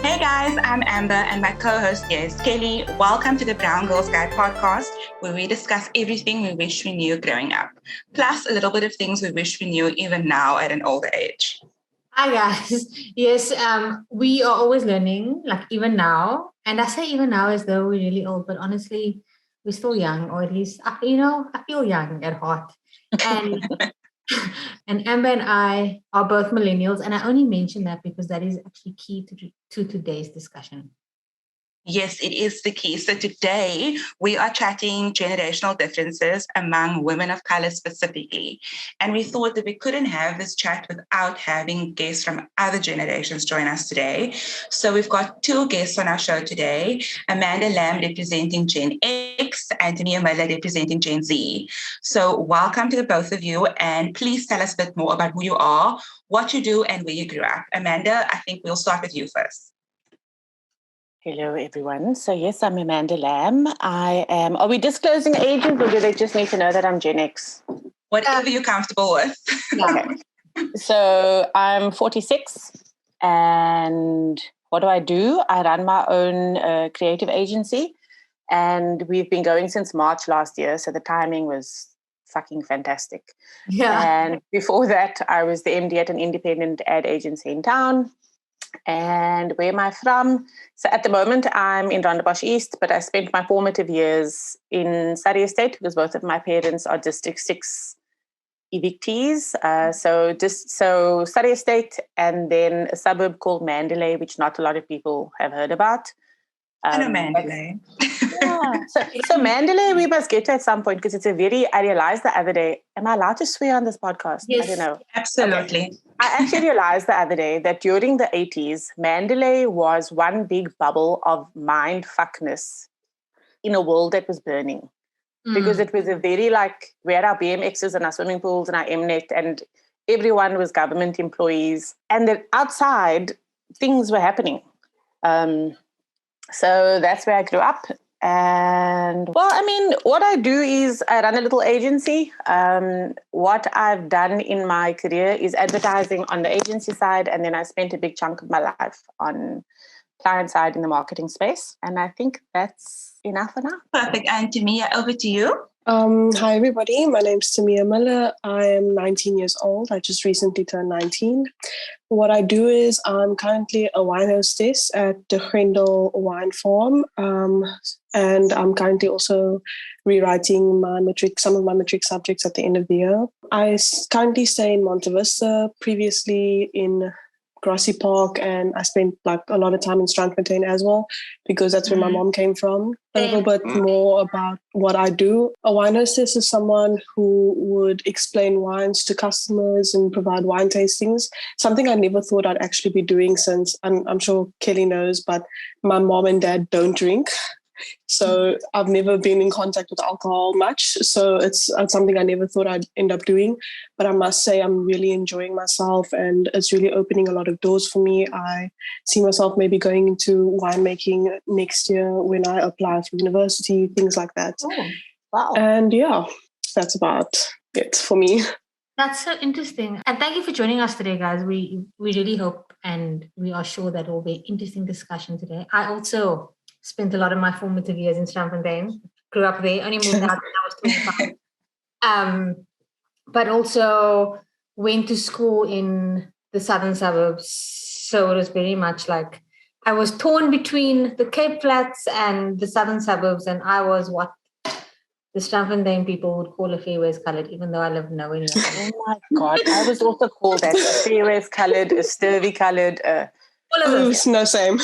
Hey guys, I'm Amber and my co-host here is Kelly. Welcome to the Brown Girls Guide podcast, where we discuss everything we wish we knew growing up, plus a little bit of things we wish we knew even now at an older age. Hi guys. Yes, we are always learning, like even now. And I say even now as though we're really old, but honestly, we're still young, or at least I feel young at heart. And and Amber and I are both millennials, and I only mention that because that is actually key to today's discussion. Yes, it is the key. So today we are chatting generational differences among women of color specifically. And we thought that we couldn't have this chat without having guests from other generations join us today. So we've got two guests on our show today, Amanda Lambe representing Gen X and Tamia Muller representing Gen Z. So welcome to the both of you. And please tell us a bit more about who you are, what you do, and where you grew up. Amanda, I think we'll start with you first. Hello, everyone. So, yes, I'm Amanda Lamb. Are we disclosing ages or do they just need to know that I'm Gen X? Whatever you're comfortable with. Okay. So, I'm 46. And what do? I run my own creative agency. And we've been going since March last year. So, the timing was fucking fantastic. Yeah. And before that, I was the MD at an independent ad agency in town. And where am I from? So at the moment, I'm in Rondebosch East, but I spent my formative years in Surrey Estate because both of my parents are District 6 evictees. So Surrey Estate, and then a suburb called Mandalay, which not a lot of people have heard about. I know Mandalay. Yeah. So Mandalay, we must get to at some point because it's I realized the other day, am I allowed to swear on this podcast? Yes, I don't know. Absolutely. Okay. I actually realized the other day that during the 80s, Mandalay was one big bubble of mind fuckness in a world that was burning. Because it was a very we had our BMXs and our swimming pools and our Mnet, and everyone was government employees. And then outside, things were happening. So that's where I grew up. And what I do is I run a little agency. What I've done in my career is advertising on the agency side. And then I spent a big chunk of my life on client side in the marketing space. And I think that's enough for now. Perfect. And Tamia, over to you. Hi, everybody. My name's Tamia Muller. I am 19 years old. I just recently turned 19. What I do is I'm currently a wine hostess at the Grendel Wine Farm. And I'm currently also rewriting some of my matric subjects at the end of the year. I currently stay in Monte Vista, previously in Grassy Park, and I spent a lot of time in Strandfontein as well because that's where my mom came from. A little bit more about what I do. A wine hostess is someone who would explain wines to customers and provide wine tastings, something I never thought I'd actually be doing since, I'm sure Kelly knows, but my mom and dad don't drink. So I've never been in contact with alcohol much. So it's something I never thought I'd end up doing. But I must say I'm really enjoying myself and it's really opening a lot of doors for me. I see myself maybe going into winemaking next year when I apply for university, things like that. Oh, wow. And yeah, that's about it for me. That's so interesting. And thank you for joining us today, guys. We really hope and we are sure that it will be an interesting discussion today. I also spent a lot of my formative years in Strandfontein. Grew up there, only moved out when I was 25. But also went to school in the southern suburbs. So it was very much like I was torn between the Cape Flats and the southern suburbs, and I was what the Strandfontein people would call a fairways coloured, even though I lived nowhere near. Oh my God, I was also called that. A fairways coloured, a sturdy coloured, all of those. No, same.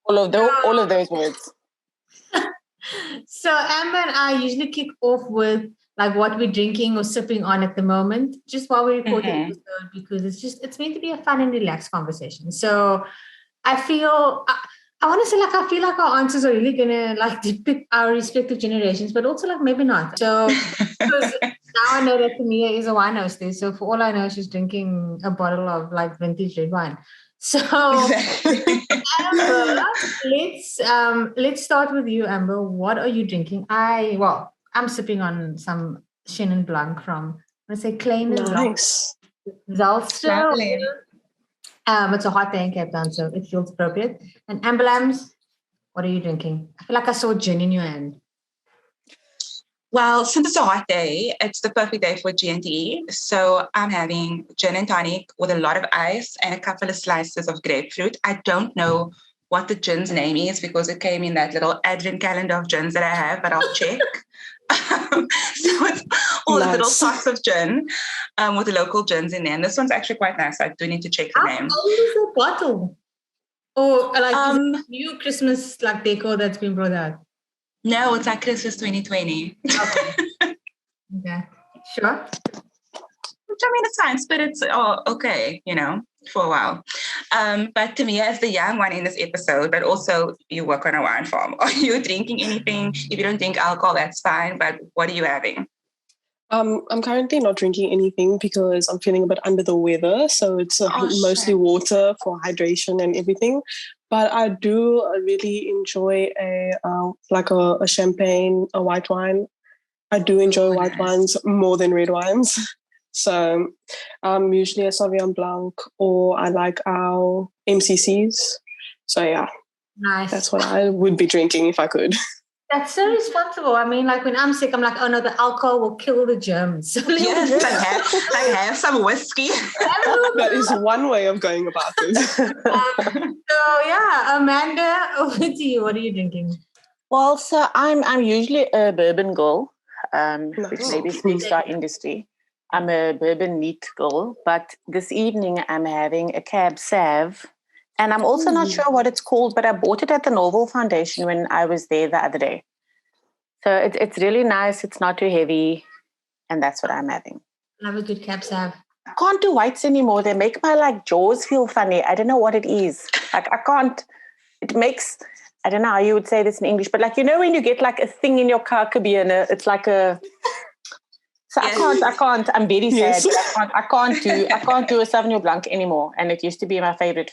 All of those words. So Amber and I usually kick off with what we're drinking or sipping on at the moment, just while we record the episode, because it's meant to be a fun and relaxed conversation. So I feel I want to say I feel like our answers are really gonna depict our respective generations, but also maybe not. So because now I know that Tamia is a wine hostess, so for all I know, she's drinking a bottle of vintage red wine. So Amber, let's start with you, Amber. What are you drinking? I'm sipping on some Chenin Blanc from, let's say, Klein nice. Zalstra. It's a hot day in Cape Town, so it feels appropriate. And Ambulams, what are you drinking? I feel like I saw gin in your hand. Well, since it's a hot day, it's the perfect day for G&T. So I'm having gin and tonic with a lot of ice and a couple of slices of grapefruit. I don't know what the gin's name is because it came in that little advent calendar of gins that I have, but I'll check. So it's all the little shots of gin with the local gins in there. And this one's actually quite nice. I do need to check the name. How old is the bottle? Or like is it new Christmas like decor that's been brought out? No, it's like Christmas 2020. Okay. Yeah. Sure. Which I mean, it's nice, but it's okay, for a while. But Tamia is the young one in this episode, but also you work on a wine farm. Are you drinking anything? If you don't drink alcohol, that's fine. But what are you having? I'm currently not drinking anything because I'm feeling a bit under the weather. So it's mostly water for hydration and everything. But I do really enjoy a champagne, a white wine. I do enjoy white wines more than red wines. So usually a Sauvignon Blanc, or I like our MCCs. So yeah, nice. That's what I would be drinking if I could. That's so responsible. I mean, like when I'm sick, I'm like, oh no, the alcohol will kill the germs. Yes, I have some whiskey. That is one way of going about it. So yeah, Amanda, over to you. What are you drinking? Well, so I'm usually a bourbon girl, which maybe speaks to our industry. I'm a bourbon neat girl, but this evening I'm having a Cab Sav. And I'm also not sure what it's called, but I bought it at the Norval Foundation when I was there the other day. So it's really nice. It's not too heavy. And that's what I'm having. Love a good Cab Sav. I can't do whites anymore. They make my jaws feel funny. I don't know what it is. I can't. It makes, I don't know how you would say this in English, but when you get a thing in your carcabiana, it's like a... So yes. I can't. I'm very sad. I can't do a Sauvignon Blanc anymore. And it used to be my favorite.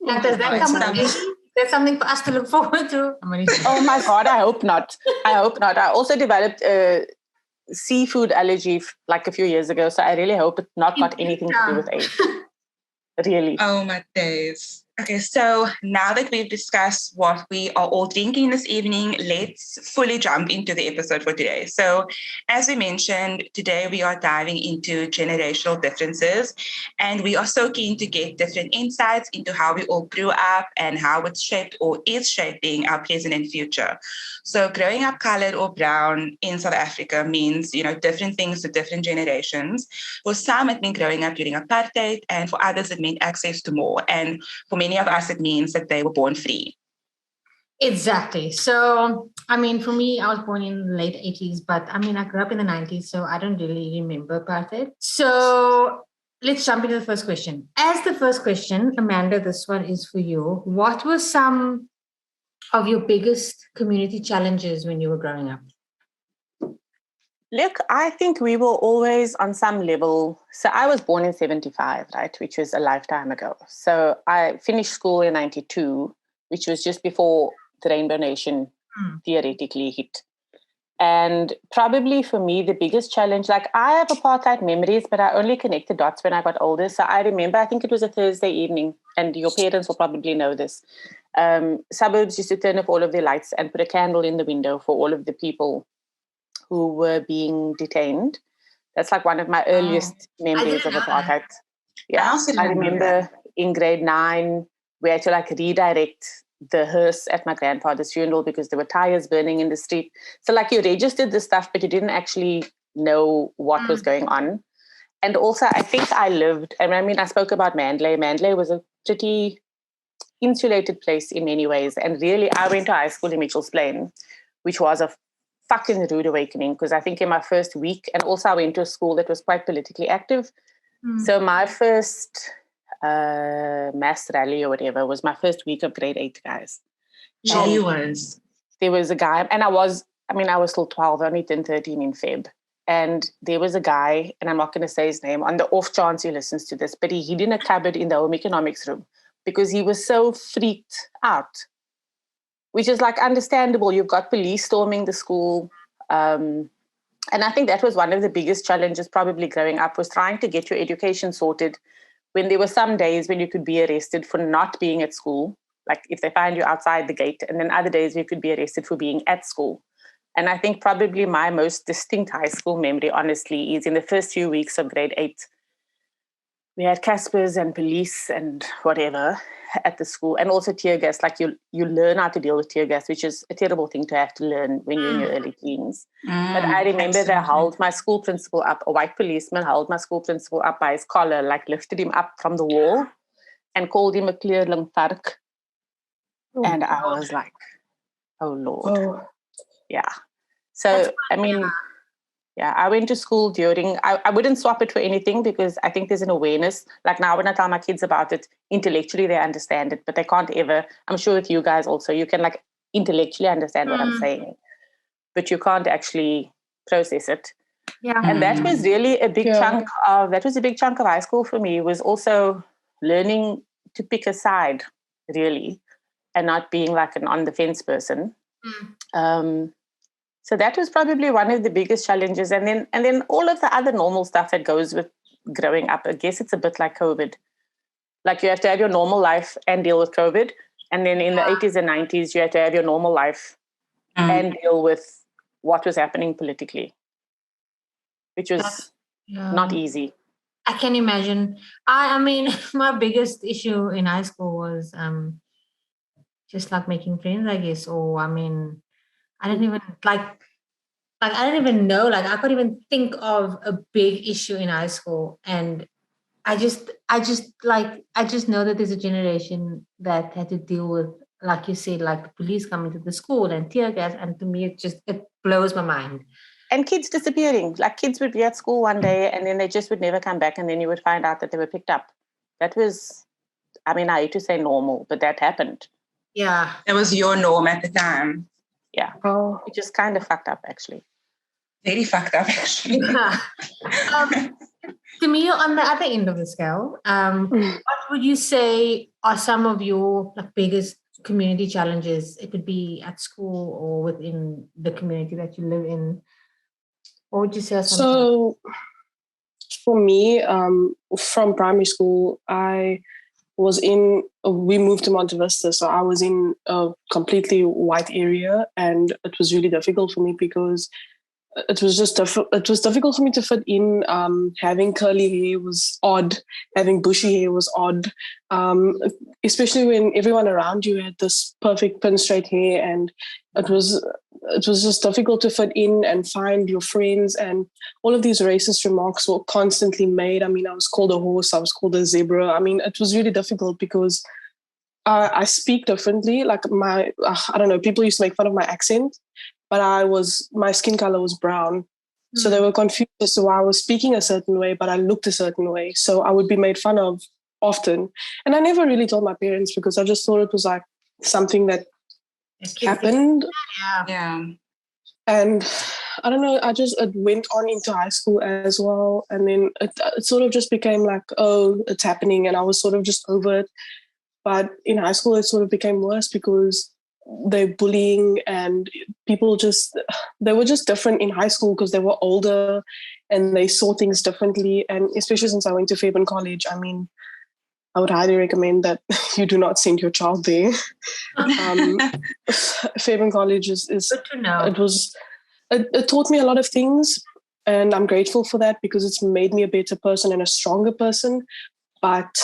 Now, does that come with Is there something for us to look forward to? Oh my God, I hope not. I also developed a seafood allergy a few years ago. So I really hope it's not got anything to do with AIDS. Really. Oh my days. Okay, so now that we've discussed what we are all drinking this evening, let's fully jump into the episode for today. So as we mentioned, today we are diving into generational differences, and we are so keen to get different insights into how we all grew up and how it's shaped or is shaping our present and future. So growing up colored or brown in South Africa means, different things to different generations. For some, it meant growing up during apartheid, and for others, it meant access to more. And for many of us, it means that they were born free. Exactly. So, for me, I was born in the late 80s, but I grew up in the 90s, so I don't really remember apartheid. So let's jump into the first question. As the first question, Amanda, this one is for you. What were some of your biggest community challenges when you were growing up? Look, I think we were always on some level. So I was born in 75, right, which was a lifetime ago. So I finished school in 92, which was just before the Rainbow Nation theoretically hit. And probably for me, the biggest challenge, I have apartheid memories, but I only connected dots when I got older. So I remember, I think it was a Thursday evening, and your parents will probably know this. Suburbs used to turn off all of their lights and put a candle in the window for all of the people who were being detained. That's one of my earliest memories of apartheid. Yeah, I remember in grade 9, we had to redirect the hearse at my grandfather's funeral because there were tires burning in the street. So you registered the stuff, but you didn't actually know what was going on. And also, I think I lived, I spoke about Mandalay. Mandalay was a pretty insulated place in many ways. And really, I went to high school in Mitchell's Plain, which was a fucking rude awakening, because I think in my first week, and also I went to a school that was quite politically active. So my first mass rally or whatever was my first week of grade 8, guys. There was a guy, and I was still 12, I only turned 13 in Feb. And there was a guy, and I'm not going to say his name on the off chance he listens to this, but he hid in a cupboard in the home economics room because he was so freaked out. Which is understandable. You've got police storming the school. And I think that was one of the biggest challenges probably growing up, was trying to get your education sorted when there were some days when you could be arrested for not being at school, like if they find you outside the gate, and then other days you could be arrested for being at school. And I think probably my most distinct high school memory, honestly, is in the first few weeks of grade 8. We had Caspers and police and whatever at the school, and also tear gas. Like you learn how to deal with tear gas, which is a terrible thing to have to learn when you're in your early teens. But I remember they held my school principal up, a white policeman held my school principal up by his collar, like lifted him up from the wall and called him a kleerling vark. And I was like, oh Lord. Oh. Yeah. So, I mean, yeah, I went to school during, I wouldn't swap it for anything because I think there's an awareness. Like now when I tell my kids about it, intellectually they understand it, but they can't ever, I'm sure with you guys also, you can like intellectually understand what I'm saying, but you can't actually process it. Yeah. And that was really a big chunk of high school for me, was also learning to pick a side, really, and not being like an on the fence person. So that was probably one of the biggest challenges. And then all of the other normal stuff that goes with growing up. I guess it's a bit like COVID. Like you have to have your normal life and deal with COVID. And then in the 80s and 90s, you had to have your normal life and deal with what was happening politically, which was not easy. I can imagine. I mean, my biggest issue in high school was just like making friends, I guess. Or I mean, I didn't even I don't even know. Like I couldn't even think of a big issue in high school, and I just know that there's a generation that had to deal with, like you said, like the police coming to the school and tear gas, and to me it blows my mind. And kids disappearing. Like kids would be at school one day and then they just would never come back, and then you would find out that they were picked up. That was, I mean, I hate to say normal, but that happened. Yeah. That was your norm at the time. Yeah. Oh, which is kind of fucked up, actually. Very fucked up, actually. Yeah. To me, on the other end of the scale, what would you say are some of your biggest community challenges? It could be at school or within the community that you live in. What would you say? So, for me, from primary school, we moved to Monte Vista, so I was in a completely white area, and it was really difficult for me because it was difficult for me to fit in. Having curly hair was odd. Having bushy hair was odd, especially when everyone around you had this perfect pin straight hair, and it was just difficult to fit in and find your friends. And all of these racist remarks were constantly made. I mean, I was called a horse. I was called a zebra. I mean, it was really difficult because I speak differently. Like I don't know, people used to make fun of my accent, but my skin color was brown. So they were confused as to why I was speaking a certain way, but I looked a certain way. So I would be made fun of often. And I never really told my parents because I just thought it was like something that happened. Yeah. And I don't know, it went on into high school as well. And then it sort of just became like, oh, it's happening. And I was sort of just over it. But in high school, it sort of became worse because they're bullying, and people they were just different in high school because they were older and they saw things differently. And especially since I went to Fairbairn College, I mean, I would highly recommend that you do not send your child there. Fairbairn College is good to know. It taught me a lot of things, and I'm grateful for that because it's made me a better person and a stronger person. But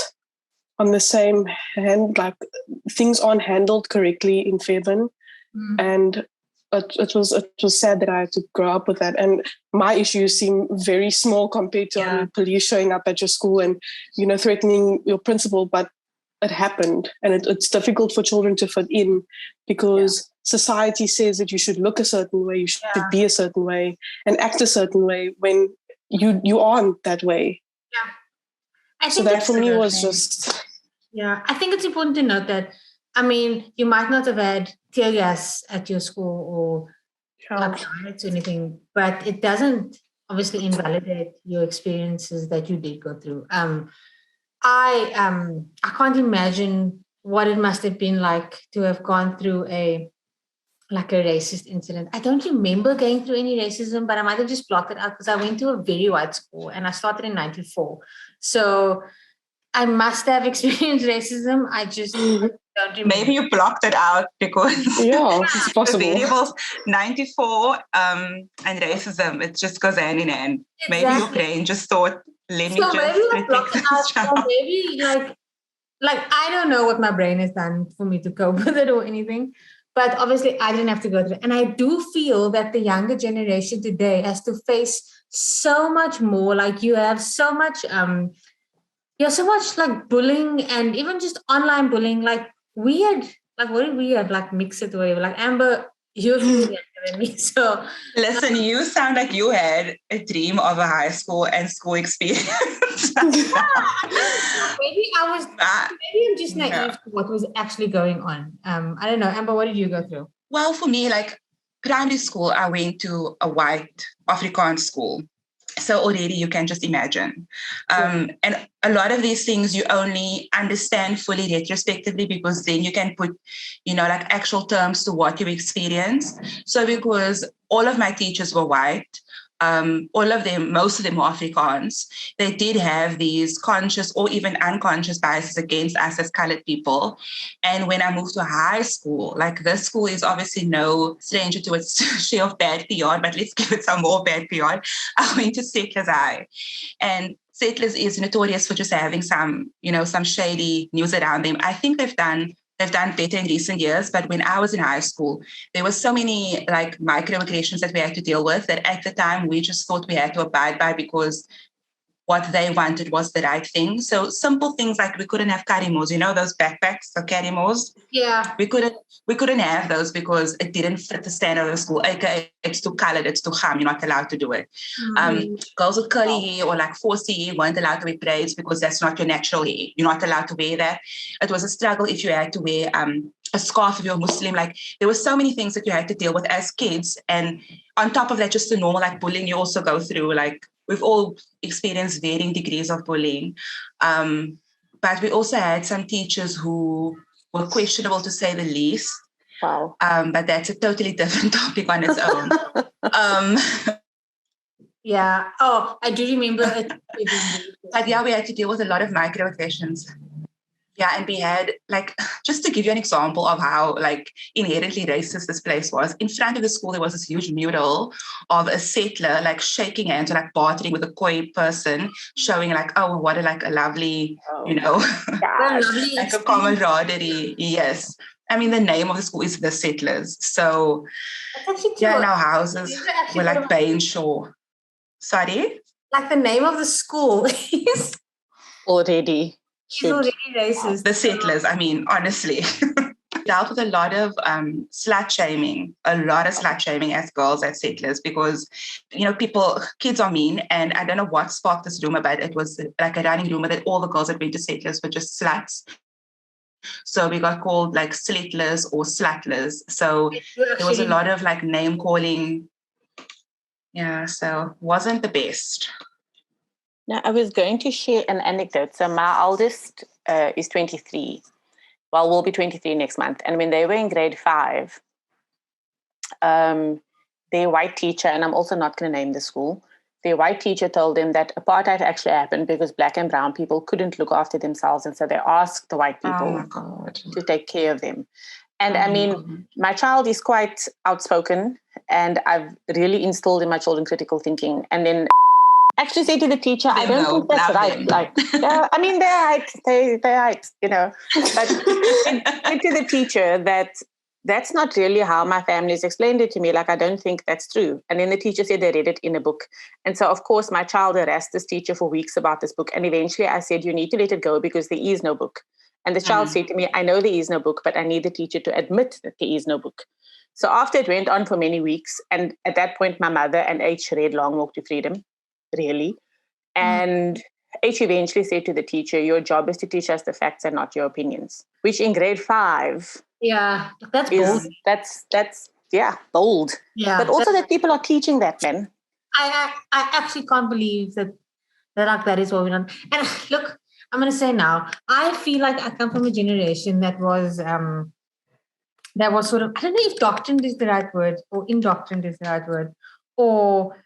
on the same hand, like things aren't handled correctly in Fairbairn, and it was sad that I had to grow up with that. And my issues seem very small compared to police showing up at your school and threatening your principal, but it happened, and it's difficult for children to fit in because society says that you should look a certain way, you should be a certain way, and act a certain way when you aren't that way. Yeah. So that for me was just... Yeah, I think it's important to note that, I mean, you might not have had tear gas at your school or riots or anything, but it doesn't obviously invalidate your experiences that you did go through. I can't imagine what it must have been like to have gone through a racist incident. I don't remember going through any racism, but I might have just blocked it out because I went to a very white school and I started in 94. So I must have experienced racism. I just don't remember. Maybe you blocked it out because Yeah, it's the possible. variables 94 and racism, it just goes hand in hand. Maybe your Exactly. brain just thought, let me So maybe just I protect blocked it this out, or child. maybe like I don't know what my brain has done for me to cope with it or anything. But obviously I didn't have to go through it. And I do feel that the younger generation today has to face so much more. Like you have so much so much like bullying and even just online bullying, like weird, like what did we have, like mix it or whatever. Like Amber, you're younger than me. So Listen, you sound like you had a dream of a high school and school experience. maybe I'm just naive to what was actually going on. I don't know. Amber, what did you go through? Well, for me, like primary school, I went to a white Afrikaans school. So already you can just imagine. And a lot of these things you only understand fully retrospectively because then you can put, like actual terms to what you experience. So because all of my teachers were white, all of them, most of them were Afrikaans, they did have these conscious or even unconscious biases against us as colored people. And when I moved to high school, like this school is obviously no stranger to its share of bad PR, but let's give it some more bad PR. I went to Settlers High, and Settlers is notorious for just having some shady news around them. I think they've done better in recent years, but when I was in high school, there were so many like microaggressions that we had to deal with that at the time we just thought we had to abide by because what they wanted was the right thing. So simple things like we couldn't have karimos, those backpacks, so karimos. Yeah. We couldn't have those because it didn't fit the standard of the school. AKA, it's too colored, it's too ham, you're not allowed to do it. Girls with curly hair or like 4C hair weren't allowed to wear braids because that's not your natural hair. You're not allowed to wear that. It was a struggle if you had to wear a scarf if you're Muslim. Like there were so many things that you had to deal with as kids. And on top of that, just the normal like bullying you also go through. Like we've all experienced varying degrees of bullying. But we also had some teachers who were questionable to say the least. Wow. But that's a totally different topic on its own. Yeah. Oh, I do remember it. But yeah, we had to deal with a lot of microaggressions. Yeah, and we had, like, just to give you an example of how, like, inherently racist this place was, in front of the school, there was this huge mural of a settler, like, shaking hands or, like, bartering with a Khoi person, showing, like, oh, what a, like, a lovely, like, a camaraderie. Yes. I mean, the name of the school is The Settlers. So, yeah, and our houses were, like, Bain Shore. Sorry? Like, the name of the school is... Already. She's already racist. The Settlers, I mean, honestly. Dealt with a lot of slut shaming as girls at Settlers because, kids are mean. And I don't know what sparked this rumor, but it was like a running rumor that all the girls that went to Settlers were just sluts. So we got called like Slitlers or Slutlers. So there was a lot of like name calling. Yeah, so wasn't the best. Now, I was going to share an anecdote. So my oldest is 23. Well, will be 23 next month. And when they were in grade 5, their white teacher, and I'm also not going to name the school, their white teacher told them that apartheid actually happened because black and brown people couldn't look after themselves. And so they asked the white people to take care of them. And I mean, my child is quite outspoken, and I've really instilled in my children critical thinking. And then actually say to the teacher, I don't think that's right. Like, yeah, I mean, they're right, But say to the teacher that's not really how my family's explained it to me. Like, I don't think that's true. And then the teacher said they read it in a book. And so, of course, my child harassed this teacher for weeks about this book. And eventually I said, you need to let it go because there is no book. And the child said to me, I know there is no book, but I need the teacher to admit that there is no book. So after it went on for many weeks, and at that point, my mother and H read Long Walk to Freedom. Really. And H eventually said to the teacher, your job is to teach us the facts and not your opinions, which in grade 5 that's bold. That's bold. Yeah, but also that people are teaching that, man. I actually can't believe that that is what we're on. And look, I'm gonna say now, I feel like I come from a generation that was sort of, I don't know if doctrined is the right word or indoctrined is the right word, or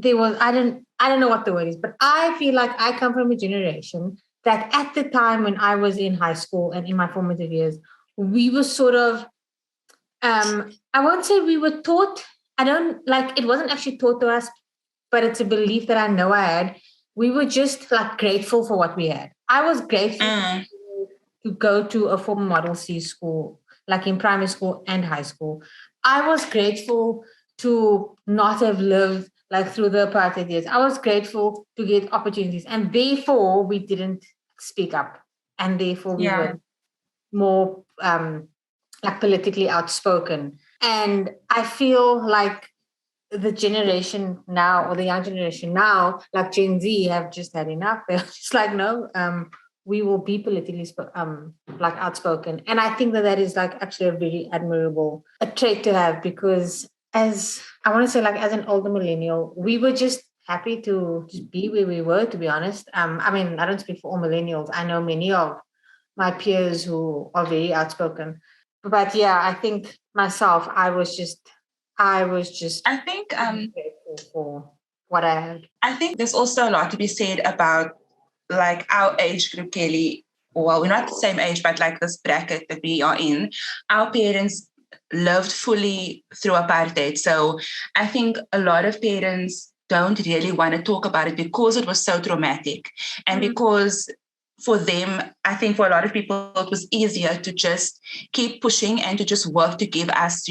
there was, I don't know what the word is, but I feel like I come from a generation that at the time when I was in high school and in my formative years, we were sort of, I won't say we were taught, it wasn't actually taught to us, but it's a belief that I know I had. We were just like grateful for what we had. I was grateful to go to a former Model C school, like in primary school and high school. I was grateful to not have lived like through the apartheid years. I was grateful to get opportunities, and therefore we didn't speak up, and therefore we were more like politically outspoken. And I feel like the generation now, or the young generation now, like Gen Z, have just had enough. They're just like, no, we will be politically like outspoken. And I think that is like actually a very admirable a trait to have, because as I want to say, like as an older millennial, we were just happy to just be where we were, to be honest. I mean, I don't speak for all millennials. I know many of my peers who are very outspoken. But yeah, I think myself, I was just I think grateful for what I had. I think there's also a lot to be said about like our age group, Kelly. Well, we're not the same age, but like this bracket that we are in, our parents lived fully through apartheid. So I think a lot of parents don't really want to talk about it because it was so traumatic. And because for them, I think for a lot of people, it was easier to just keep pushing and to just work to give us,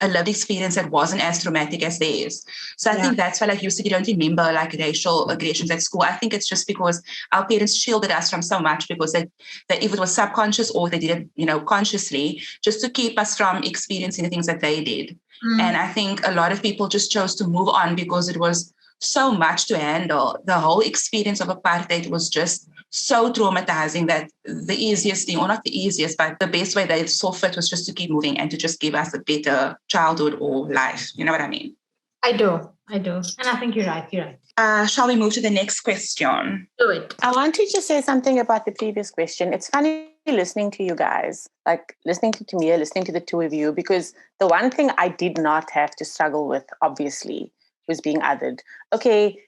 a lived experience that wasn't as traumatic as theirs. So I think that's why, like you said, you don't remember like racial aggressions at school. I think it's just because our parents shielded us from so much, because they if it was subconscious or they did it, consciously, just to keep us from experiencing the things that they did. And I think a lot of people just chose to move on because it was so much to handle. The whole experience of apartheid was just so traumatizing that the easiest thing, or not the easiest, but the best way they saw fit was just to keep moving and to just give us a better childhood or life. You know what I mean? I do. And I think you're right. Shall we move to the next question? Do it. I want to just say something about the previous question. It's funny listening to you guys, like listening to Tamia, listening to the two of you, because the one thing I did not have to struggle with, obviously, was being othered. Okay,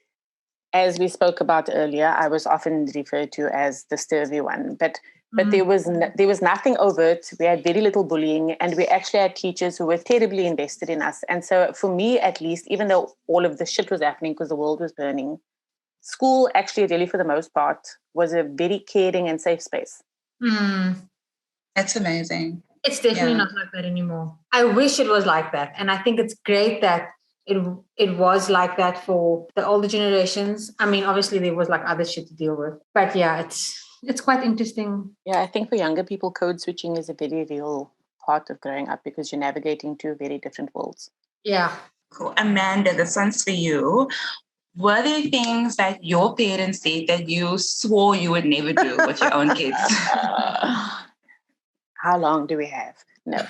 as we spoke about earlier, I was often referred to as the sturvy one, but there was nothing overt. We had very little bullying, and we actually had teachers who were terribly invested in us. And so for me, at least, even though all of the shit was happening because the world was burning, school actually really, for the most part, was a very caring and safe space. That's amazing. It's definitely not like that anymore. I wish it was like that. And I think it's great that it was like that for the older generations. I mean, obviously there was like other shit to deal with. But yeah, it's quite interesting. Yeah, I think for younger people, code switching is a very real part of growing up, because you're navigating two very different worlds. Yeah. Cool. Amanda, this one's for you. Were there things that your parents said that you swore you would never do with your own kids? How long do we have? No.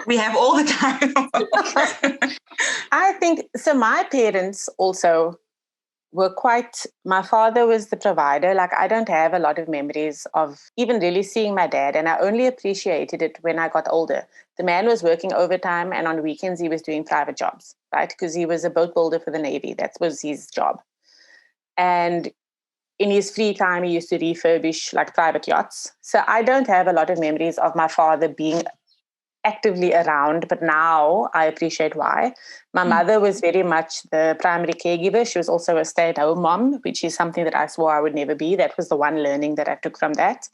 We have all the time. I think, so my parents also were quite, my father was the provider. Like, I don't have a lot of memories of even really seeing my dad, and I only appreciated it when I got older. The man was working overtime, and on weekends he was doing private jobs, right? Because he was a boat builder for the Navy. That was his job. And in his free time, he used to refurbish like private yachts. So I don't have a lot of memories of my father being actively around, but now I appreciate why. My mother was very much the primary caregiver. She was also a stay-at-home mom, which is something that I swore I would never be. That was the one learning that I took from that.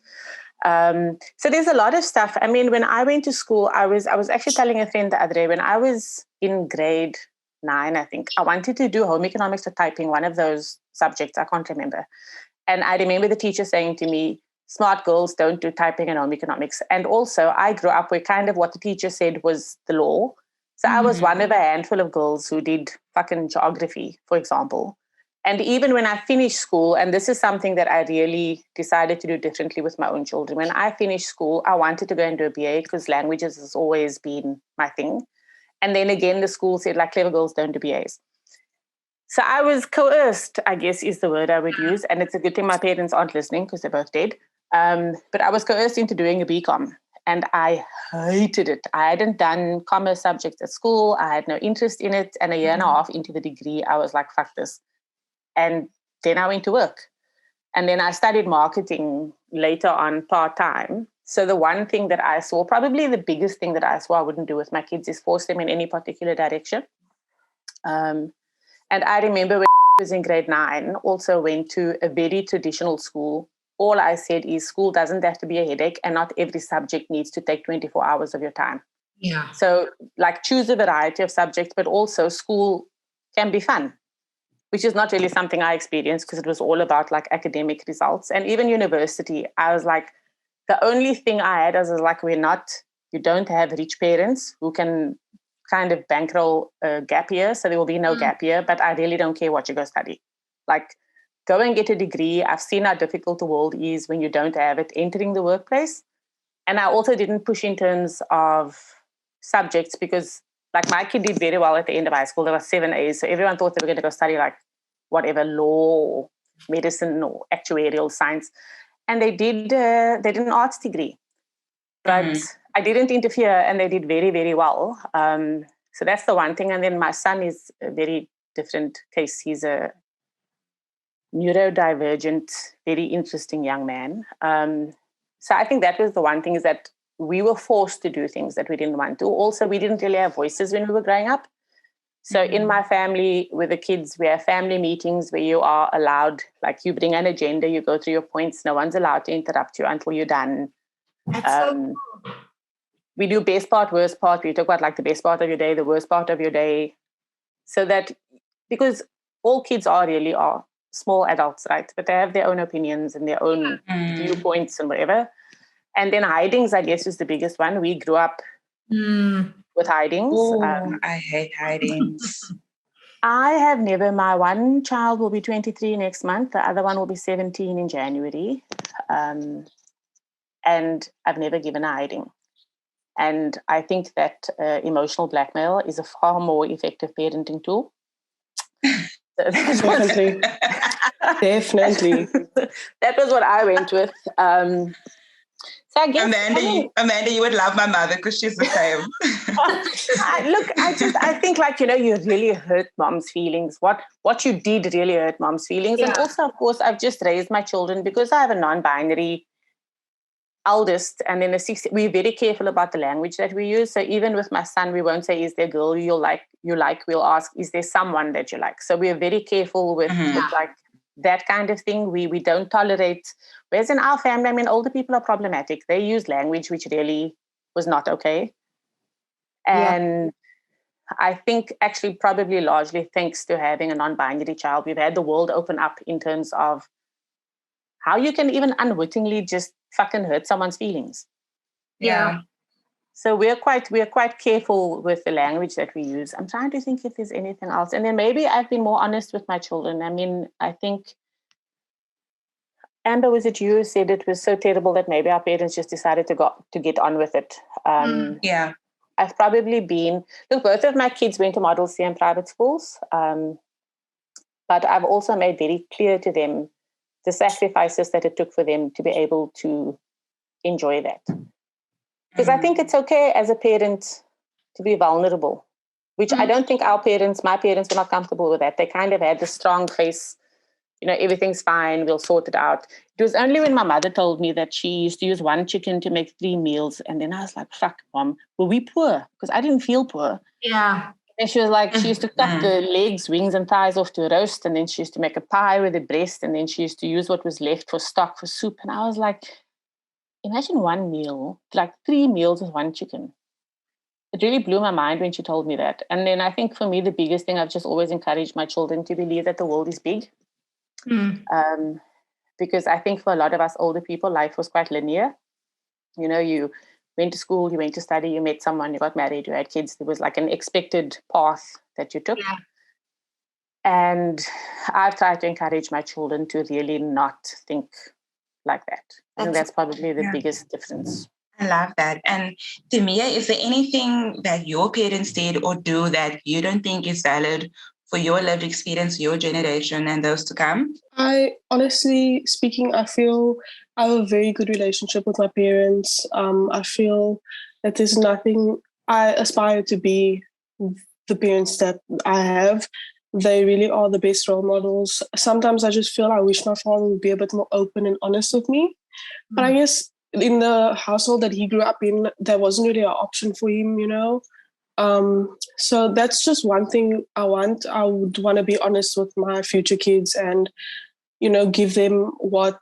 So there's a lot of stuff. I mean, when I went to school, I was actually telling a friend the other day, when I was in grade 9, I think, I wanted to do home economics or typing, one of those subjects. I can't remember. And I remember the teacher saying to me, smart girls don't do typing and home economics. And also, I grew up where kind of what the teacher said was the law. So I was one of a handful of girls who did fucking geography, for example. And even when I finished school, and this is something that I really decided to do differently with my own children. When I finished school, I wanted to go and do a BA because languages has always been my thing. And then again, the school said, like, clever girls don't do BAs. So I was coerced, I guess is the word I would use. And it's a good thing my parents aren't listening because they're both dead. But I was coerced into doing a BCom, and I hated it. I hadn't done commerce subjects at school. I had no interest in it. And a year and a half into the degree, I was like, fuck this. And then I went to work. And then I studied marketing later on part-time. So the one thing that I saw, probably the biggest thing that I saw I wouldn't do with my kids, is force them in any particular direction. And I remember when I was in grade 9, also went to a very traditional school. All I said is school doesn't have to be a headache, and not every subject needs to take 24 hours of your time. Yeah. So like choose a variety of subjects, but also school can be fun, which is not really something I experienced because it was all about like academic results. And even university, I was like, the only thing I had was like, you don't have rich parents who can kind of bankroll a gap year. So there will be no gap year, but I really don't care what you go study. Like, go and get a degree. I've seen how difficult the world is when you don't have it entering the workplace. And I also didn't push in terms of subjects because like my kid did very well at the end of high school. There were 7 A's. So everyone thought they were going to go study like whatever, law or medicine or actuarial science. And they did an arts degree. But I didn't interfere and they did very, very well. So that's the one thing. And then my son is a very different case. He's a neurodivergent, very interesting young man. So I think that was the one thing, is that we were forced to do things that we didn't want to. Also, we didn't really have voices when we were growing up. So in my family, with the kids, we have family meetings where you are allowed, like you bring an agenda, you go through your points. No one's allowed to interrupt you until you're done. That's so cool. We do best part, worst part. We talk about like the best part of your day, the worst part of your day. So that, because all kids really are small adults, right? But they have their own opinions and their own viewpoints and whatever. And then hidings, I guess, is the biggest one. We grew up with hidings. Oh, I hate hidings. I have never. My one child will be 23 next month. The other one will be 17 in January. And I've never given a hiding. And I think that emotional blackmail is a far more effective parenting tool. Definitely. Definitely. That was what I went with. So I guess Amanda, you would love my mother because she's the same. I think like, you really hurt mom's feelings. What you did really hurt mom's feelings. Yeah. And also, of course, I've just raised my children because I have a non-binary eldest and then a 60. We're very careful about the language that we use. So even with my son, we won't say, is there a girl you like? We'll ask, is there someone that you like? So we're very careful with like that kind of thing. We don't tolerate. Whereas in our family, I mean, older people are problematic. They use language which really was not okay. And I think actually probably largely thanks to having a non-binary child, we've had the world open up in terms of how you can even unwittingly just fucking hurt someone's feelings. Yeah. So we're quite careful with the language that we use. I'm trying to think if there's anything else. And then maybe I've been more honest with my children. I mean, I think, Amber, was it you who said it was so terrible that maybe our parents just decided to get on with it? Yeah. I've probably been, look, both of my kids went to Model C and private schools. But I've also made very clear to them the sacrifices that it took for them to be able to enjoy that. Because I think it's okay as a parent to be vulnerable, which I don't think my parents were not comfortable with that. They kind of had the strong face, everything's fine, we'll sort it out. It was only when my mother told me that she used to use one chicken to make 3 meals. And then I was like, fuck, Mom, were we poor? Because I didn't feel poor. Yeah. And she was like, she used to cut the legs, wings, and thighs off to roast. And then she used to make a pie with the breast. And then she used to use what was left for stock, for soup. And I was like, imagine one meal, like 3 meals with one chicken. It really blew my mind when she told me that. And then I think for me, the biggest thing, I've just always encouraged my children to believe that the world is big. Because I think for a lot of us older people, life was quite linear. You went to school, you went to study, you met someone, you got married, you had kids. There was like an expected path that you took. Yeah. And I've tried to encourage my children to really not think like that. I think that's probably the biggest difference. I love that. And Tamia, is there anything that your parents did or do that you don't think is valid for your lived experience, your generation, and those to come? I honestly speaking, I feel I have a very good relationship with my parents. I feel that there's nothing I aspire to be the parents that I have. they really are the best role models. Sometimes I just feel I wish my father would be a bit more open and honest with me. But I guess in the household that he grew up in, there wasn't really an option for him, So that's just one thing I want. I would want to be honest with my future kids and, give them what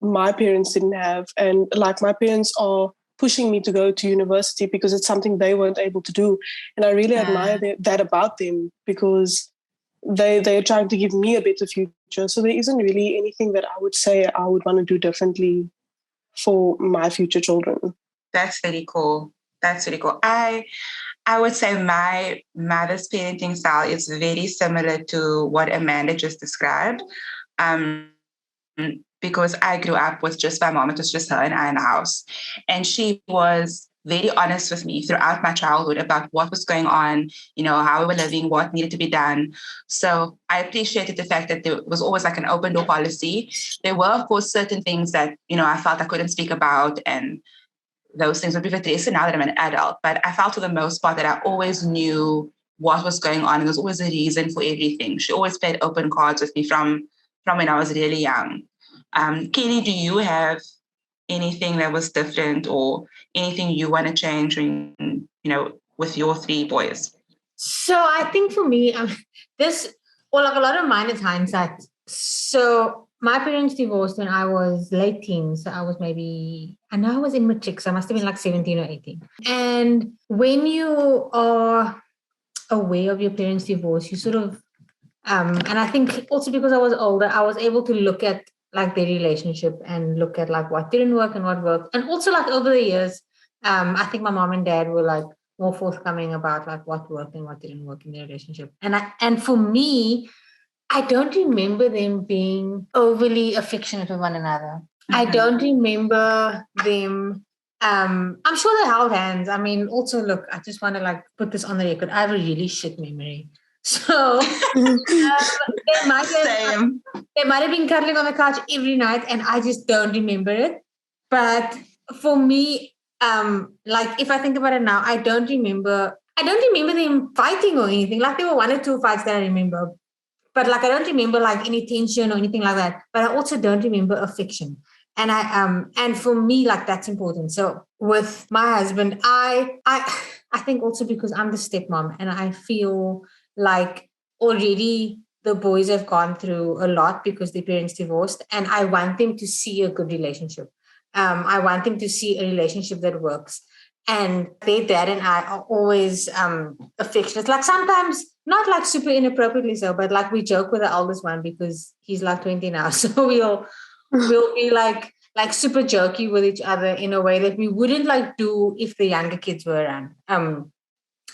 my parents didn't have. And like my parents are pushing me to go to university because it's something they weren't able to do. And I really admire that about them, because they're trying to give me a better future. So there isn't really anything that I would say I would want to do differently for my future children. That's really cool. That's really cool. I would say my mother's parenting style is very similar to what Amanda just described. Because I grew up with just my mom. It was just her and I in the house. And she was very honest with me throughout my childhood about what was going on, how we were living, what needed to be done. So I appreciated the fact that there was always like an open door policy. There were, of course, certain things that, I felt I couldn't speak about, and those things would be addressed now that I'm an adult. But I felt for the most part that I always knew what was going on, and there was always a reason for everything. She always played open cards with me from when I was really young. Kelly, do you have anything that was different or anything you want to change with your 3 boys? So I think for me, a lot of mine is hindsight. So my parents divorced when I was late teens. So I was I know I was in matric, so I must have been like 17 or 18. And when you are aware of your parents' divorce, you sort of, and I think also because I was older, I was able to look at like their relationship and look at like what didn't work and what worked. And also like over the years, I think my mom and dad were like more forthcoming about like what worked and what didn't work in their relationship. And for me, I don't remember them being overly affectionate with one another. Mm-hmm. I don't remember them. I'm sure they held hands. I mean, also look, I just want to like put this on the record. I have a really shit memory. So they might have been cuddling on the couch every night, and I just don't remember it. But for me, like if I think about it now, I don't remember them fighting or anything. Like there were 1 or 2 fights that I remember, but like I don't remember like any tension or anything like that. But I also don't remember affection. And and for me, like that's important. So with my husband, I think also because I'm the stepmom, and I feel like already the boys have gone through a lot because their parents divorced, and I want them to see a good relationship. I want them to see a relationship that works. And their dad and I are always affectionate. Like sometimes not like super inappropriately so, but like we joke with the eldest one because he's like 20 now. So we'll be like super jokey with each other in a way that we wouldn't like do if the younger kids were around.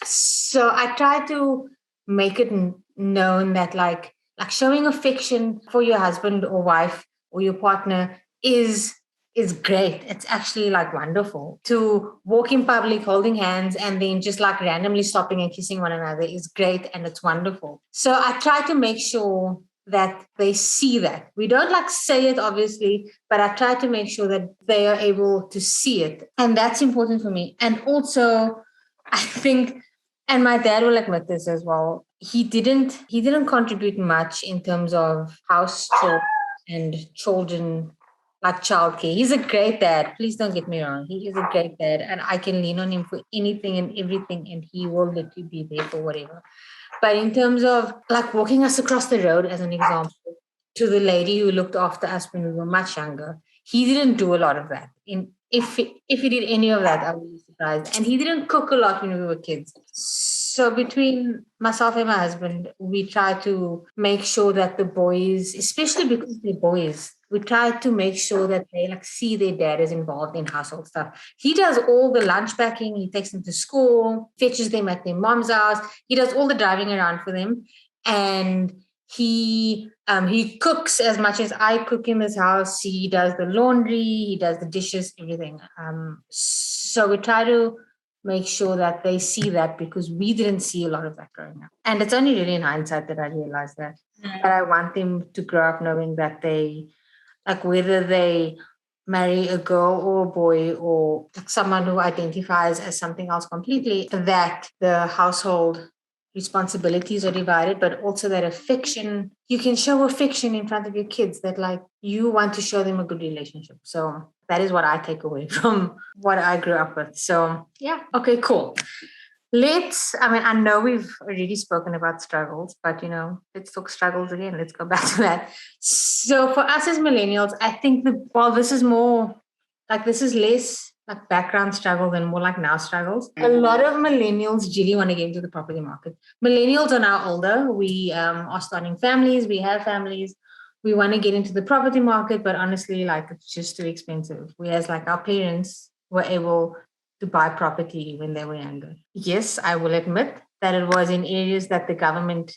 So I try to make it known that like showing affection for your husband or wife or your partner is great. It's actually like wonderful. To walk in public holding hands and then just like randomly stopping and kissing one another is great, and it's wonderful. So I try to make sure that they see that. We don't like say it obviously, but I try to make sure that they are able to see it, and that's important for me. And also I think, and my dad will admit this as well, he didn't contribute much in terms of house chores and children, like childcare. He's a great dad. Please don't get me wrong. He is a great dad, and I can lean on him for anything and everything, and he will literally be there for whatever. But in terms of like walking us across the road, as an example, to the lady who looked after us when we were much younger, he didn't do a lot of that. If he did any of that, I would be surprised. And he didn't cook a lot when we were kids. So between myself and my husband, we try to make sure that the boys, especially because they're boys, we try to make sure that they like see their dad is involved in household stuff. He does all the lunch packing. He takes them to school, fetches them at their mom's house. He does all the driving around for them. And he cooks as much as I cook in this house. He does the laundry, he does the dishes, everything. So we try to make sure that they see that, because we didn't see a lot of that growing up. And it's only really in hindsight that I realized that. But I want them to grow up knowing that they, like whether they marry a girl or a boy or like someone who identifies as something else completely, that the household responsibilities are divided, but also that affection, you can show affection in front of your kids, that like you want to show them a good relationship. So that is what I take away from what I grew up with. So yeah, okay, cool. I know we've already spoken about struggles, but let's talk struggles again. Let's go back to that. So for us as millennials, I think this is less like background struggle than more like now struggles. A lot of millennials really want to get into the property market. Millennials are now older. We are starting families. We have families. We want to get into the property market, but honestly, like it's just too expensive. Whereas like our parents were able to buy property when they were younger. Yes, I will admit that it was in areas that the government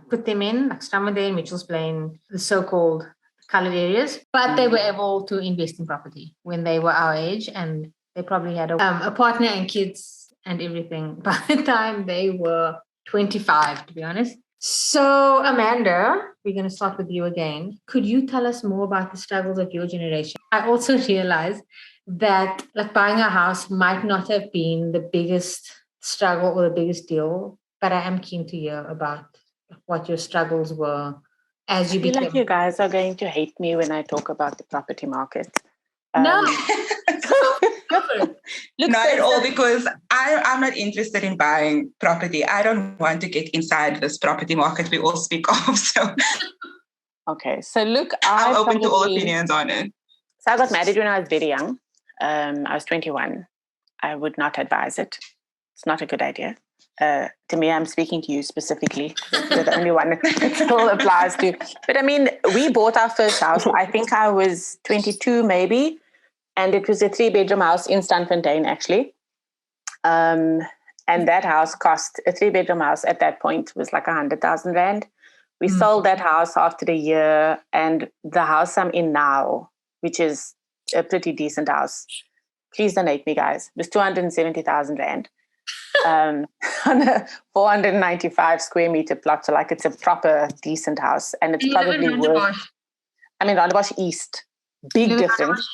put them in, like Stamford, Mitchell's Plain, the so-called colored areas, but they were able to invest in property when they were our age, and they probably had a partner and kids and everything by the time they were 25, to be honest. So, Amanda, we're going to start with you again. Could you tell us more about the struggles of your generation? I also realized that like buying a house might not have been the biggest struggle or the biggest deal, but I am keen to hear about what your struggles were as you I feel like you guys are going to hate me when I talk about the property market. No. Not at all, because I'm not interested in buying property. I don't want to get inside this property market we all speak of. So okay, so look, I'm open to all opinions on it. So I got married when I was very young. I was 21. I would not advise it. It's not a good idea. Tamia, I'm speaking to you specifically. You're the only one it still applies to. But I mean, we bought our first house. I think I was 22 maybe. And it was a 3-bedroom house in Stamford, actually. And that house cost, a 3-bedroom house at that point was like 100,000 Rand. We sold that house after a year. And the house I'm in now, which is a pretty decent house, please don't hate me, guys, it was 270,000 Rand. On a 495 square meter plot. So like it's a proper decent house, and it's probably worth. I mean, Rondebosch East, big difference.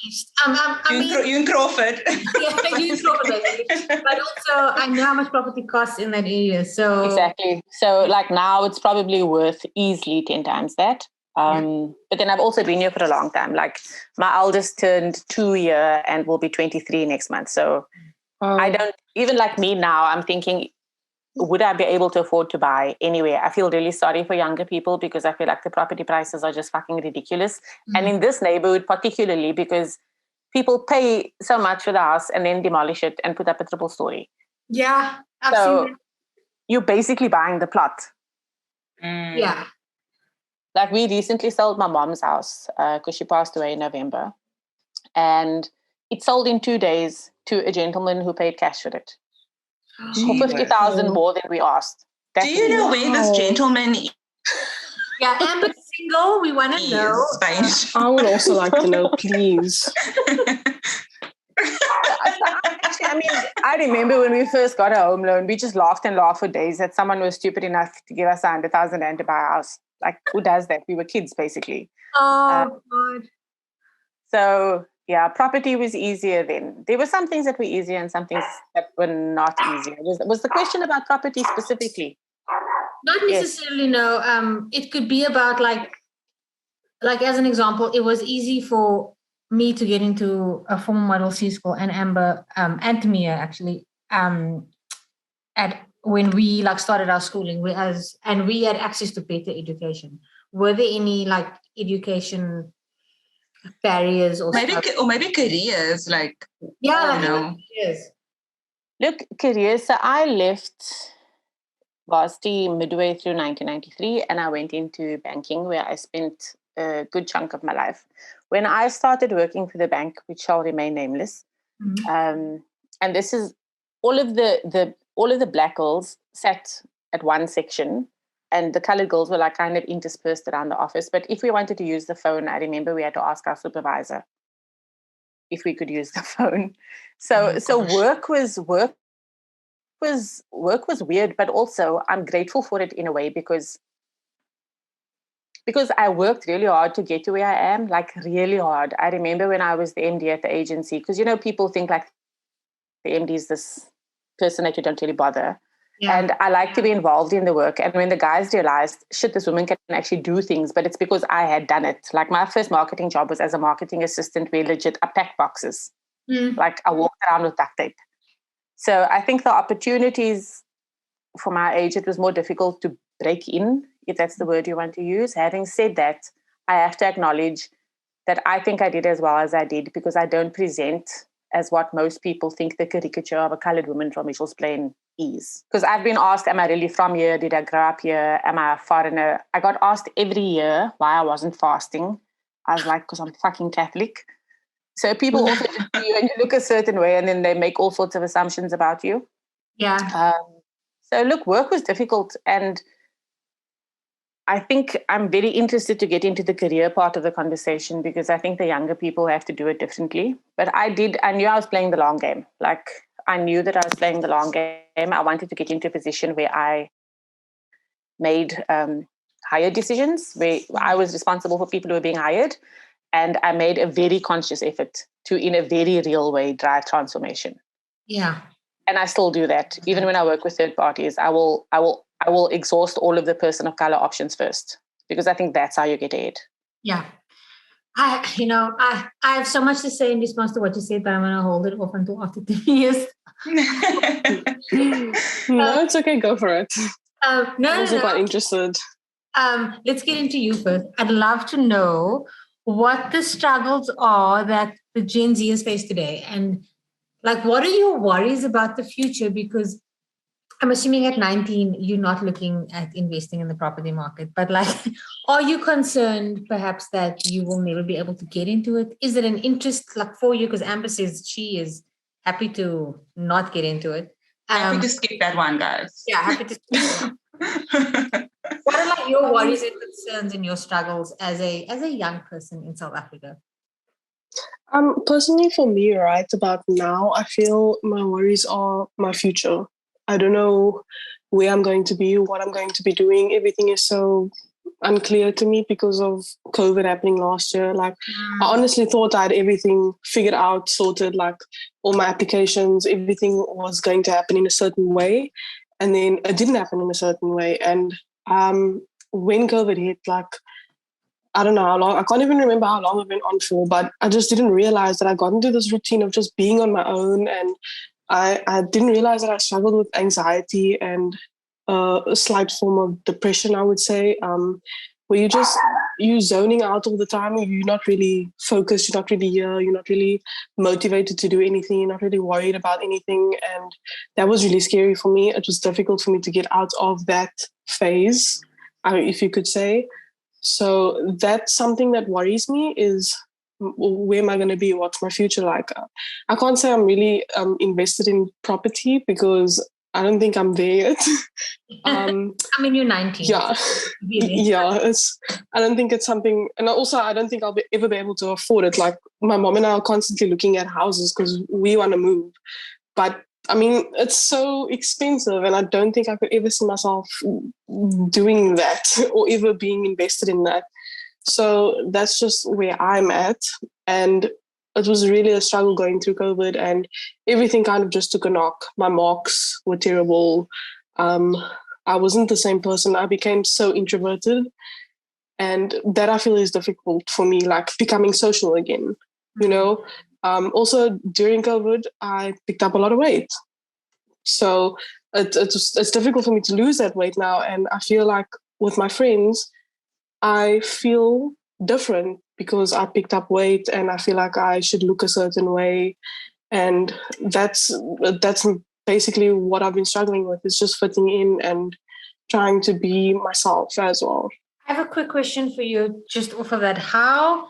You in Crawford. Yeah, you in Crawford, basically. But also, I know how much property costs in that area. So exactly. So like now, it's probably worth easily 10 times that. But then I've also been here for a long time. Like my eldest turned 2 year and will be 23 next month. So. I don't, even like me now, I'm thinking, would I be able to afford to buy anywhere? I feel really sorry for younger people because I feel like the property prices are just fucking ridiculous. And in this neighborhood, particularly because people pay so much for the house and then demolish it and put up a triple story. Yeah, absolutely. So you're basically buying the plot. Yeah. Like we recently sold my mom's house because she passed away in November. And it sold in 2 days to a gentleman who paid cash for it. For 50,000 more than we asked. Do you know where this gentleman is? Yeah, Amber's single. We want to know. I would also like to know, please. Actually, I mean, I remember when we first got a home loan, we just laughed and laughed for days that someone was stupid enough to give us 100,000 Rand to buy a house. Like, who does that? We were kids, basically. Oh, God. So... yeah, property was easier then. There were some things that were easier and some things that were not easier. Was the question about property specifically? Not necessarily, no. It could be about like as an example, it was easy for me to get into a formal Model C school, and Amber and Tamia actually when we like started our schooling, we had access to better education. Were there any like education barriers or maybe careers, like careers? Look, careers. So I left varsity midway through 1993 and I went into banking where I spent a good chunk of my life. When I started working for the bank, which shall remain nameless, and this is all of the black girls sat at one section. And the colored girls were like kind of interspersed around the office. But if we wanted to use the phone, I remember we had to ask our supervisor if we could use the phone. So work was weird, but also I'm grateful for it in a way because I worked really hard to get to where I am, like really hard. I remember when I was the MD at the agency, because people think like the MD is this person that you don't really bother. And I like to be involved in the work. And when the guys realized, shit, this woman can actually do things, but it's because I had done it. Like my first marketing job was as a marketing assistant where legit I packed boxes. Like I walked around with duct tape. So I think the opportunities for my age, it was more difficult to break in, if that's the word you want to use. Having said that, I have to acknowledge that I think I did as well as I did because I don't present as what most people think the caricature of a colored woman from Mitchell's Plain is. Because I've been asked, am I really from here? Did I grow up here? Am I a foreigner? I got asked every year why I wasn't fasting. I was like, because I'm fucking Catholic. So people also just see you and you look a certain way and then they make all sorts of assumptions about you. Yeah. So look, work was difficult, and I think I'm very interested to get into the career part of the conversation because I think the younger people have to do it differently. But I knew I was playing the long game. Like I knew that I was playing the long game. I wanted to get into a position where I made higher decisions, where I was responsible for people who were being hired. And I made a very conscious effort to, in a very real way, drive transformation. Yeah. And I still do that. Even when I work with third parties, I will exhaust all of the person of color options first, because I think that's how you get ahead. Yeah. I have so much to say in response to what you said, but I'm going to hold it off until after 10 years. No, it's okay. Go for it. I'm also quite interested. Let's get into you first. I'd love to know what the struggles are that the Gen Zers face today, and like, what are your worries about the future? Because I'm assuming at 19, you're not looking at investing in the property market, but like, are you concerned perhaps that you will never be able to get into it? Is it an interest like for you? Because Amber says she is happy to not get into it. Happy to skip that one, guys. Yeah, happy to skip it. What are like your worries and concerns and your struggles as a young person in South Africa? Personally for me, right about now, I feel my worries are my future. I don't know where I'm going to be, what I'm going to be doing. Everything is so unclear to me because of COVID happening last year. Like, I honestly thought I had everything figured out, sorted, like all my applications, everything was going to happen in a certain way. And then it didn't happen in a certain way. And when COVID hit, like, I don't know how long, I can't even remember how long I've been on for, but I just didn't realize that I got into this routine of just being on my own. And I didn't realize that I struggled with anxiety and a slight form of depression, I would say, where you're zoning out all the time. You're not really focused. You're not really here. You're not really motivated to do anything. You're not really worried about anything. And that was really scary for me. It was difficult for me to get out of that phase, if you could say. So that's something that worries me is, where am I going to be? What's my future like? I can't say I'm really invested in property because I don't think I'm there yet. I mean, you're 19. Yeah. Really? Yeah. I don't think it's something, and also I don't think I'll ever be able to afford it. Like my mom and I are constantly looking at houses because we want to move. But I mean, it's so expensive, and I don't think I could ever see myself doing that or ever being invested in that. So that's just where I'm at. And it was really a struggle going through COVID, and everything kind of just took a knock. My marks were terrible. I wasn't the same person. I became so introverted, and that I feel is difficult for me, like becoming social again, you know. Also, during COVID, I picked up a lot of weight. So it's difficult for me to lose that weight now. And I feel like with my friends, I feel different because I picked up weight and I feel like I should look a certain way. And that's basically what I've been struggling with, is just fitting in and trying to be myself as well. I have a quick question for you just off of that. How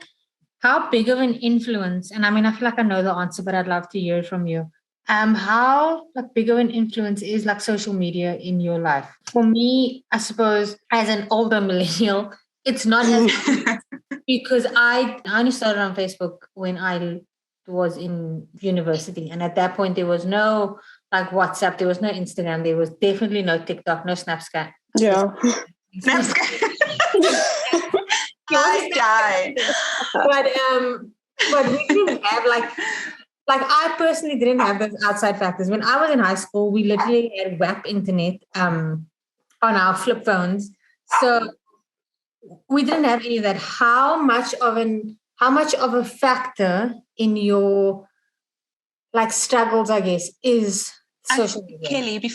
big of an influence, and I mean, I feel like I know the answer, but I'd love to hear it from you. How like big of an influence is like social media in your life? For me, I suppose as an older millennial, it's not as because I only started on Facebook when I was in university, and at that point there was no like WhatsApp, there was no Instagram, there was definitely no TikTok, no Snapchat. Yeah. Snapchat. I died. But we didn't have like like I personally didn't have those outside factors. When I was in high school, we literally had WAP internet on our flip phones. So we didn't have any of that. How much of a factor in your like struggles, I guess, is social media? Kelly,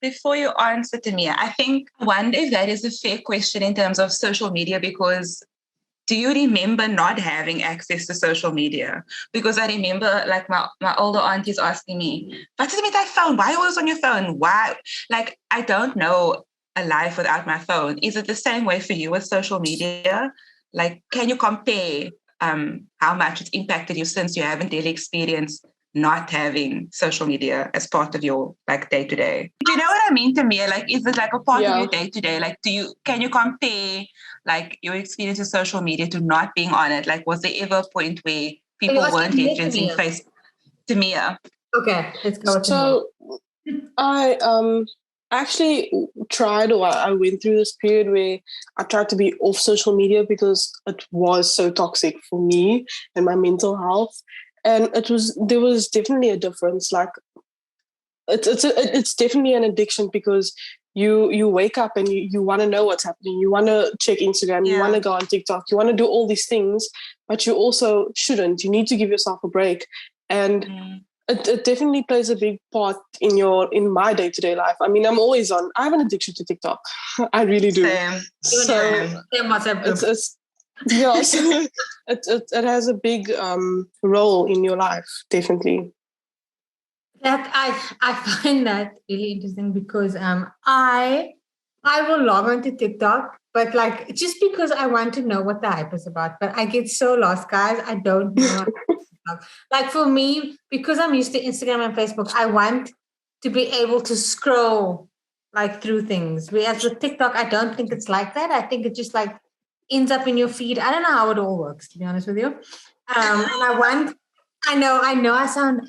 before you answer to me, I think I wonder if that is a fair question in terms of social media, because do you remember not having access to social media? Because I remember like my older aunties asking me, what's it with that phone? Why are you always on your phone? Why? Like, I don't know a life without my phone. Is it the same way for you with social media? Like, can you compare how much it's impacted you since you haven't really experienced not having social media as part of your like day to day? Do you know what I mean, Tamia? Like, is it like a part of your day to day? Like, can you compare like your experience with social media to not being on it? Like, was there ever a point where people weren't referencing Facebook? Tamia. Okay, let's go. So I actually tried, or I went through this period where I tried to be off social media because it was so toxic for me and my mental health. And there was definitely a difference. Like it's definitely an addiction, because you wake up and you want to know what's happening. You want to check Instagram. You want to go on TikTok. You want to do all these things, but you also shouldn't. You need to give yourself a break. And it definitely plays a big part in my day-to-day life. I mean, I have an addiction to TikTok. I really do. Same. So it has a big role in your life, definitely. That I find that really interesting, because I will log on to TikTok, but like just because I want to know what the hype is about. But I get so lost, guys. I don't know. Like for me, because I'm used to Instagram and Facebook, I want to be able to scroll like through things. Whereas with TikTok, I don't think it's like that. I think it just like ends up in your feed. I don't know how it all works, to be honest with you. And I know I sound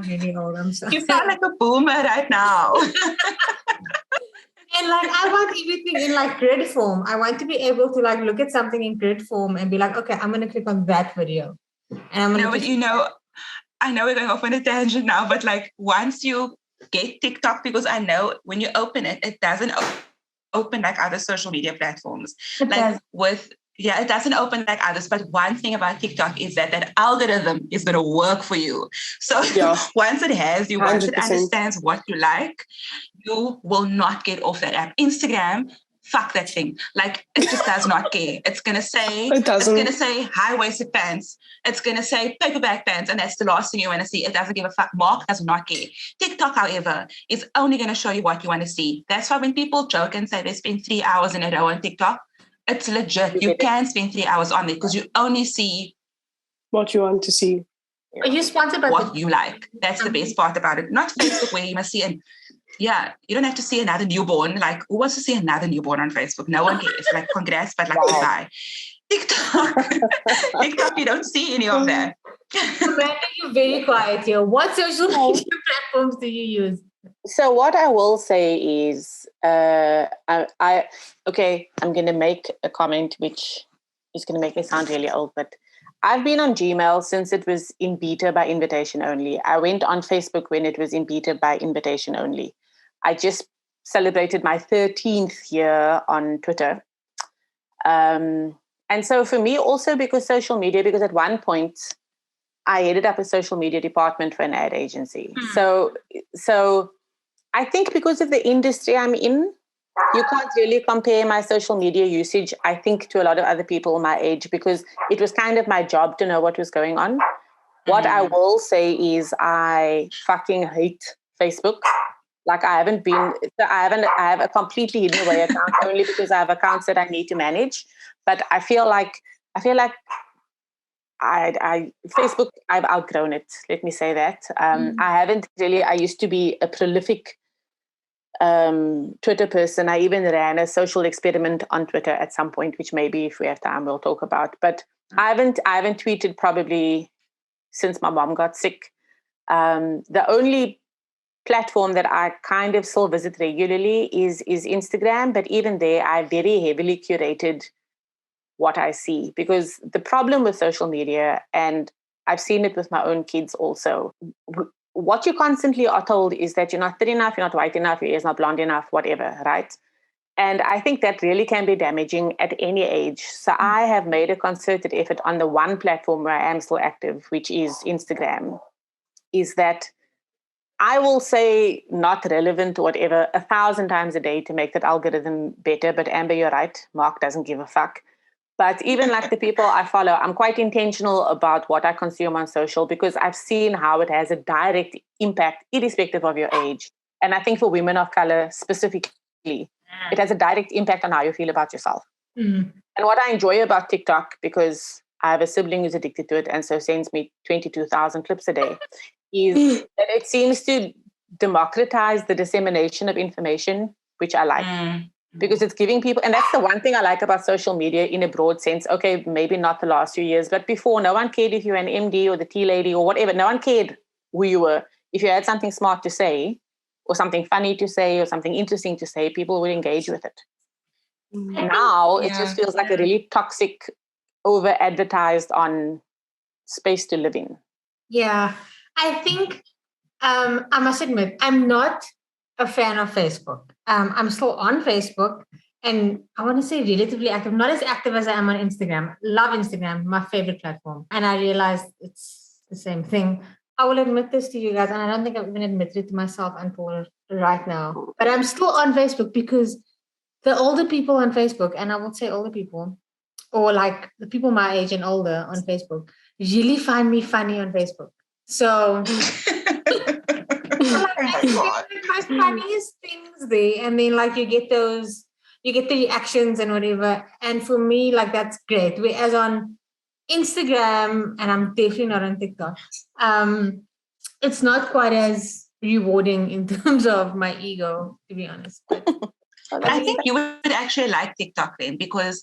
really old. I'm sorry. You sound like a boomer right now. And like I want everything in like grid form. I want to be able to like look at something in grid form and be like, okay, I'm gonna click on that video. And I'm gonna I know we're going off on a tangent now, but like once you get TikTok, because I know when you open it, it doesn't open like other social media platforms. It doesn't open like others. But one thing about TikTok is that algorithm is going to work for you. So once it has you, 100%. Once it understands what you like, you will not get off that app. Instagram, fuck that thing. Like, it just does not care. It's going to say high-waisted pants. It's going to say paperback pants, and that's the last thing you want to see. It doesn't give a fuck. Mark does not care. TikTok, however, is only going to show you what you want to see. That's why when people joke and say they spend 3 hours in a row on TikTok, it's legit. You can spend 3 hours on it because you only see what you want to see. Are you sponsored by what you like? That's the best part about it. Not Facebook, where you must see you don't have to see another newborn. Like, who wants to see another newborn on Facebook? No one cares. Like, congrats, but like, goodbye. TikTok, you don't see any of that. Amanda, you're very quiet here. What social media platforms do you use? So what I will say is, I'm going to make a comment which is going to make me sound really old, but I've been on Gmail since it was in beta by invitation only. I went on Facebook when it was in beta by invitation only. I just celebrated my 13th year on Twitter. And so for me also, because social media, because at one point I headed up a social media department for an ad agency. So I think because of the industry I'm in, you can't really compare my social media usage, I think, to a lot of other people my age, because it was kind of my job to know what was going on. What I will say is I fucking hate Facebook. Like I have a completely hidden away account only because I have accounts that I need to manage. But I feel like Facebook, I've outgrown it. Let me say that. I used to be a prolific Twitter person. I even ran a social experiment on Twitter at some point, which maybe if we have time we'll talk about. But I haven't tweeted probably since my mom got sick. The only platform that I kind of still visit regularly is Instagram, but even there I very heavily curated what I see, because the problem with social media, and I've seen it with my own kids also. What you constantly are told is that you're not thin enough, you're not white enough, your hair's not blonde enough, whatever, right? And I think that really can be damaging at any age. So I have made a concerted effort on the one platform where I am still active, which is Instagram, is that I will say not relevant or whatever 1,000 times a day to make that algorithm better. But Amber, you're right. Mark doesn't give a fuck. But even like the people I follow, I'm quite intentional about what I consume on social because I've seen how it has a direct impact, irrespective of your age. And I think for women of color specifically, it has a direct impact on how you feel about yourself. Mm. And what I enjoy about TikTok, because I have a sibling who's addicted to it and so sends me 22,000 clips a day, is that it seems to democratize the dissemination of information, which I like. Because it's giving people, and that's the one thing I like about social media in a broad sense. Okay, maybe not the last few years, but before, no one cared if you were an MD or the tea lady or whatever. No one cared who you were. If you had something smart to say, or something funny to say, or something interesting to say, people would engage with it. Now it just feels like a really toxic, over-advertised on space to live in. Yeah, I think I must admit, I'm not a fan of Facebook. I'm still on Facebook and I want to say relatively active, not as active as I am on Instagram. Love Instagram, my favorite platform. And I realized it's the same thing. I will admit this to you guys, and I don't think I've even admitted it to myself until right now. But I'm still on Facebook because the older people on Facebook, and I would say older people, or like the people my age and older on Facebook, really find me funny on Facebook. So my funniest things there, and then like you get the reactions and whatever. And for me, like that's great. Whereas on Instagram, and I'm definitely not on TikTok, it's not quite as rewarding in terms of my ego, to be honest. But I think you would actually like TikTok then, because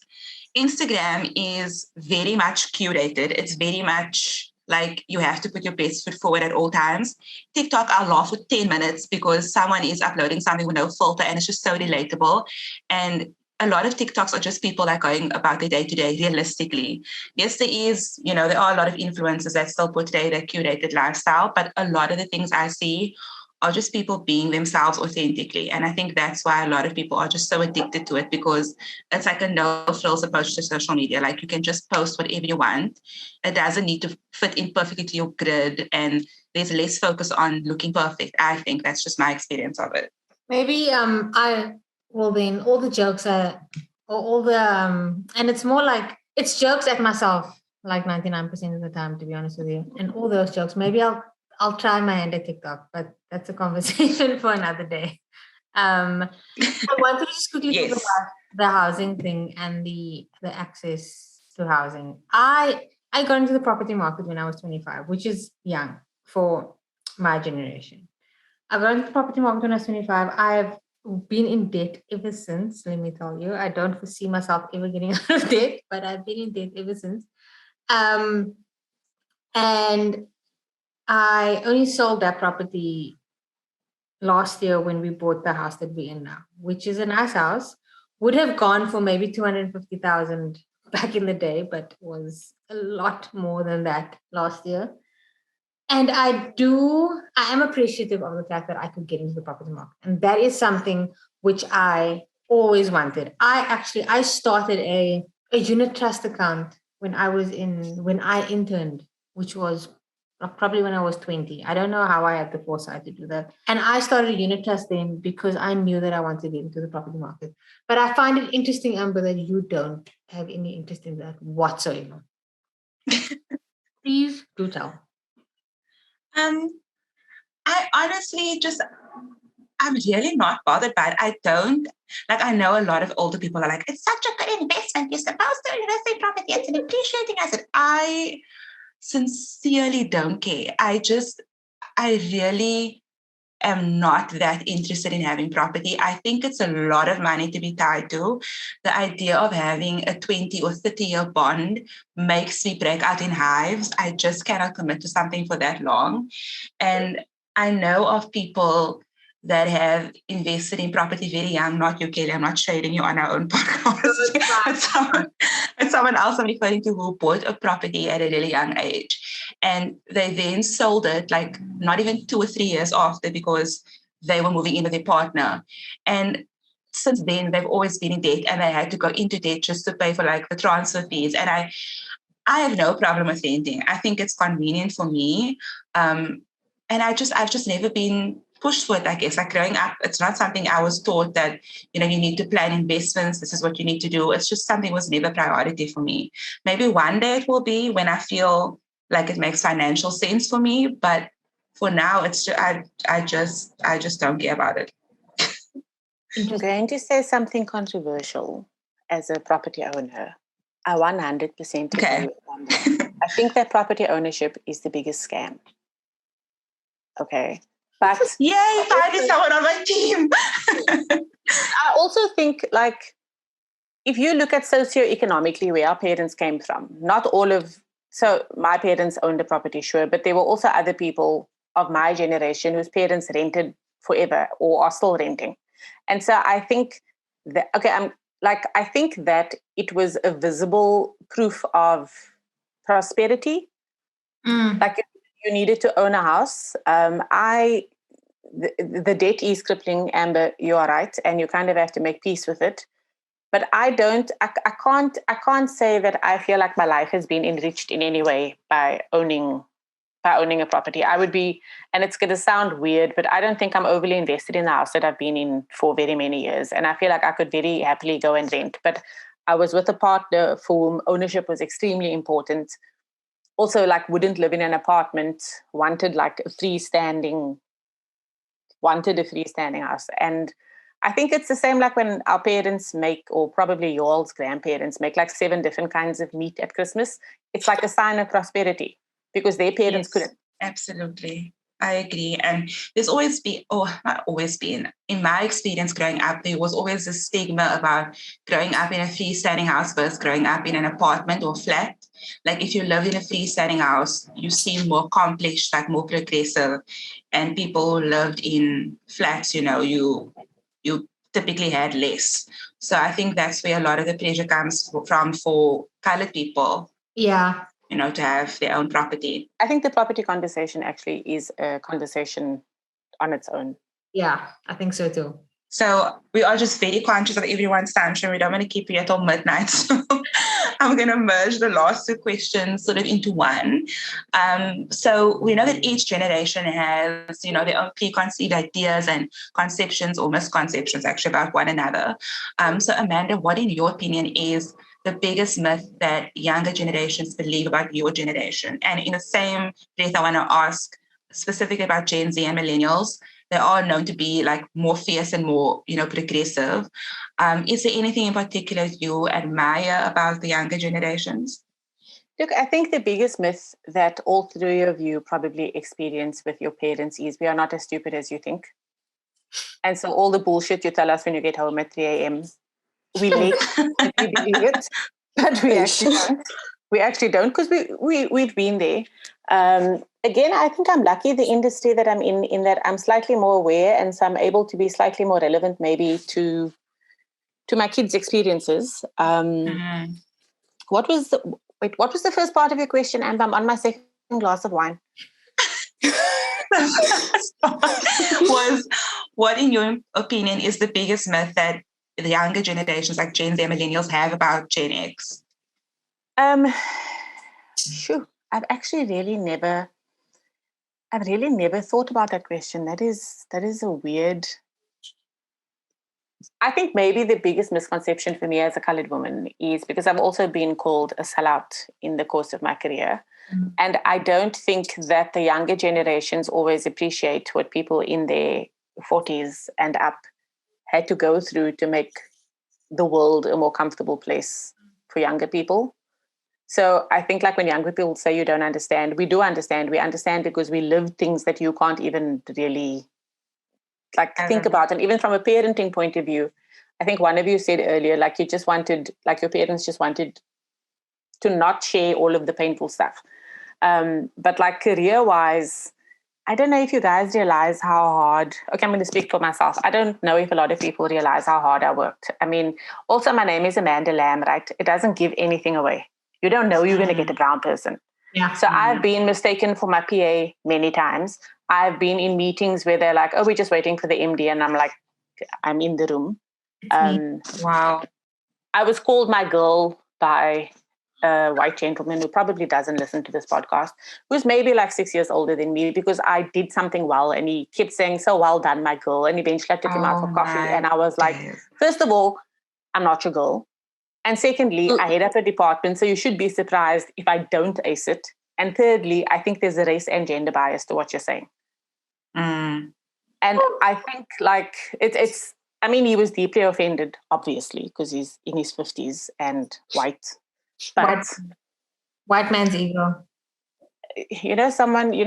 Instagram is very much curated. It's very much like you have to put your best foot forward at all times. TikTok, I'll laugh for 10 minutes because someone is uploading something with no filter and it's just so relatable. And a lot of TikToks are just people like going about their day-to-day realistically. Yes, there are a lot of influencers that still portray their curated lifestyle, but a lot of the things I see are just people being themselves authentically. And I think that's why a lot of people are just so addicted to it, because it's like a no-frills approach to social media. Like you can just post whatever you want. It doesn't need to fit in perfectly to your grid, and there's less focus on looking perfect. I think that's just my experience of it. Maybe then all the jokes are, or all the and it's more like it's jokes at myself like 99% of the time, to be honest with you. And all those jokes, maybe I'll try my hand at TikTok, but that's a conversation for another day. I wanted to just quickly talk about the housing thing and the access to housing. I got into the property market when I was 25, which is young for my generation. I got into the property market when I was 25. I've been in debt ever since, let me tell you. I don't foresee myself ever getting out of debt, but I've been in debt ever since. And I only sold that property last year when we bought the house that we're in now, which is a nice house. Would have gone for maybe 250,000 back in the day, but was a lot more than that last year. And I am appreciative of the fact that I could get into the property market. And that is something which I always wanted. I started a unit trust account when I interned, which was probably when I was 20. I don't know how I had the foresight to do that. And I started a unit trust then because I knew that I wanted to get into the property market. But I find it interesting, Amber, that you don't have any interest in that whatsoever. Please do tell. I honestly I'm really not bothered by it. I know a lot of older people are like, it's such a good investment. You're supposed to invest in property. It's an appreciating asset. I sincerely don't care. I really am not that interested in having property. I think it's a lot of money to be tied to. The idea of having a 20 or 30-year bond makes me break out in hives. I just cannot commit to something for that long. And I know of people that have invested in property very young, not you, Kelly, I'm not shading you on our own podcast. It's someone else I'm referring to who bought a property at a really young age. And they then sold it like not even 2 or 3 years after because they were moving in with their partner. And since then, they've always been in debt and they had to go into debt just to pay for like the transfer fees. And I have no problem with renting. I think it's convenient for me. And I've just never been pushed for it, I guess. Like growing up, it's not something I was taught that, you need to plan investments. This is what you need to do. It's just something was never a priority for me. Maybe one day it will be when I feel like it makes financial sense for me. But for now, it's just, I just don't care about it. I'm going to say something controversial as a property owner. I 100% agree on that. I think that property ownership is the biggest scam. Okay. But yay, finally someone on my team. I also think, like, if you look at socioeconomically where our parents came from, so my parents owned a property, sure, but there were also other people of my generation whose parents rented forever or are still renting. And so I think that, I think that it was a visible proof of prosperity. Like you needed to own a house. The debt is crippling, Amber, you are right. And you kind of have to make peace with it. But I can't say that I feel like my life has been enriched in any way by owning a property. I would be, and it's going to sound weird, but I don't think I'm overly invested in the house that I've been in for very many years. And I feel like I could very happily go and rent. But I was with a partner for whom ownership was extremely important. Also, like, wouldn't live in an apartment, wanted a freestanding house. And I think it's the same like when our parents make, or probably your old grandparents make, like 7 different kinds of meat at Christmas. It's like a sign of prosperity because their parents couldn't. Absolutely. I agree. And there's always been, not always been, in my experience growing up, there was always a stigma about growing up in a freestanding house versus growing up in an apartment or flat. Like if you live in a freestanding house, you seem more accomplished, like more progressive. And people who lived in flats, you typically had less. So I think that's where a lot of the pressure comes from for colored people. Yeah. To have their own property. I think the property conversation actually is a conversation on its own. Yeah, I think so too. So we are just very conscious of everyone's time, and we don't want to keep you till midnight. So I'm going to merge the last 2 questions sort of into one. So we know that each generation has, their own preconceived ideas and conceptions or misconceptions actually about one another. So Amanda, what in your opinion is the biggest myth that younger generations believe about your generation? And in the same breath, I want to ask specifically about Gen Z and millennials. They are known to be like more fierce and more, progressive. Is there anything in particular you admire about the younger generations? Look, I think the biggest myth that all 3 of you probably experience with your parents is we are not as stupid as you think. And so all the bullshit you tell us when you get home at 3 a.m., we believe it, but we actually don't. We actually don't because we've been there. Again, I think I'm lucky the industry that I'm in that I'm slightly more aware, and so I'm able to be slightly more relevant maybe to my kids' experiences. What was the first part of your question, Amber? I'm on my second glass of wine. Was what, in your opinion, is the biggest myth that the younger generations like Gen Z and millennials have about Gen X? I've actually really never thought about that question. That is a weird. I think maybe the biggest misconception for me as a colored woman is because I've also been called a sellout in the course of my career. Mm-hmm. And I don't think that the younger generations always appreciate what people in their 40s and up had to go through to make the world a more comfortable place for younger people. So I think like when younger people say you don't understand, we do understand. We understand because we live things that you can't even really think about. And even from a parenting point of view, I think one of you said earlier, like your parents just wanted to not share all of the painful stuff. But like career-wise, I don't know if you guys realize how hard, okay, I'm going to speak for myself. I don't know if a lot of people realize how hard I worked. I mean, also my name is Amanda Lambe, right? It doesn't give anything away. You don't know you're going to get a brown person. Yeah. So I've been mistaken for my PA many times. I've been in meetings where they're like, oh, we're just waiting for the MD. And I'm like, I'm in the room. Wow. I was called my girl by a white gentleman who probably doesn't listen to this podcast, who's maybe like 6 years older than me, because I did something well. And he kept saying, so well done, my girl. And eventually I took him out for coffee. And I was like, first of all, I'm not your girl. And secondly, I head up a department. So you should be surprised if I don't ace it. And thirdly, I think there's a race and gender bias to what you're saying. And I think like it's, I mean, he was deeply offended, obviously, because he's in his 50s and white. But white man's ego. You know,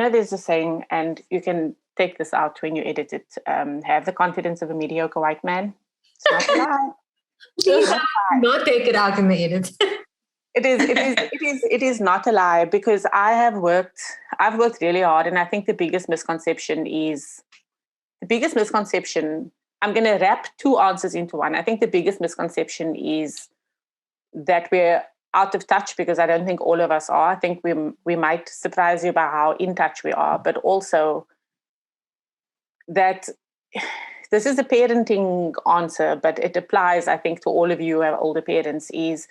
there's a saying, and you can take this out when you edit it, have the confidence of a mediocre white man. It's not a lie. Please not take it out in the edit. It is not a lie, because I've worked really hard. And I think the biggest misconception, I'm going to wrap two answers into one. I think the biggest misconception is that we're out of touch, because I don't think all of us are. I think we might surprise you by how in touch we are, but also that this is a parenting answer, but it applies, I think, to all of you who have older parents, is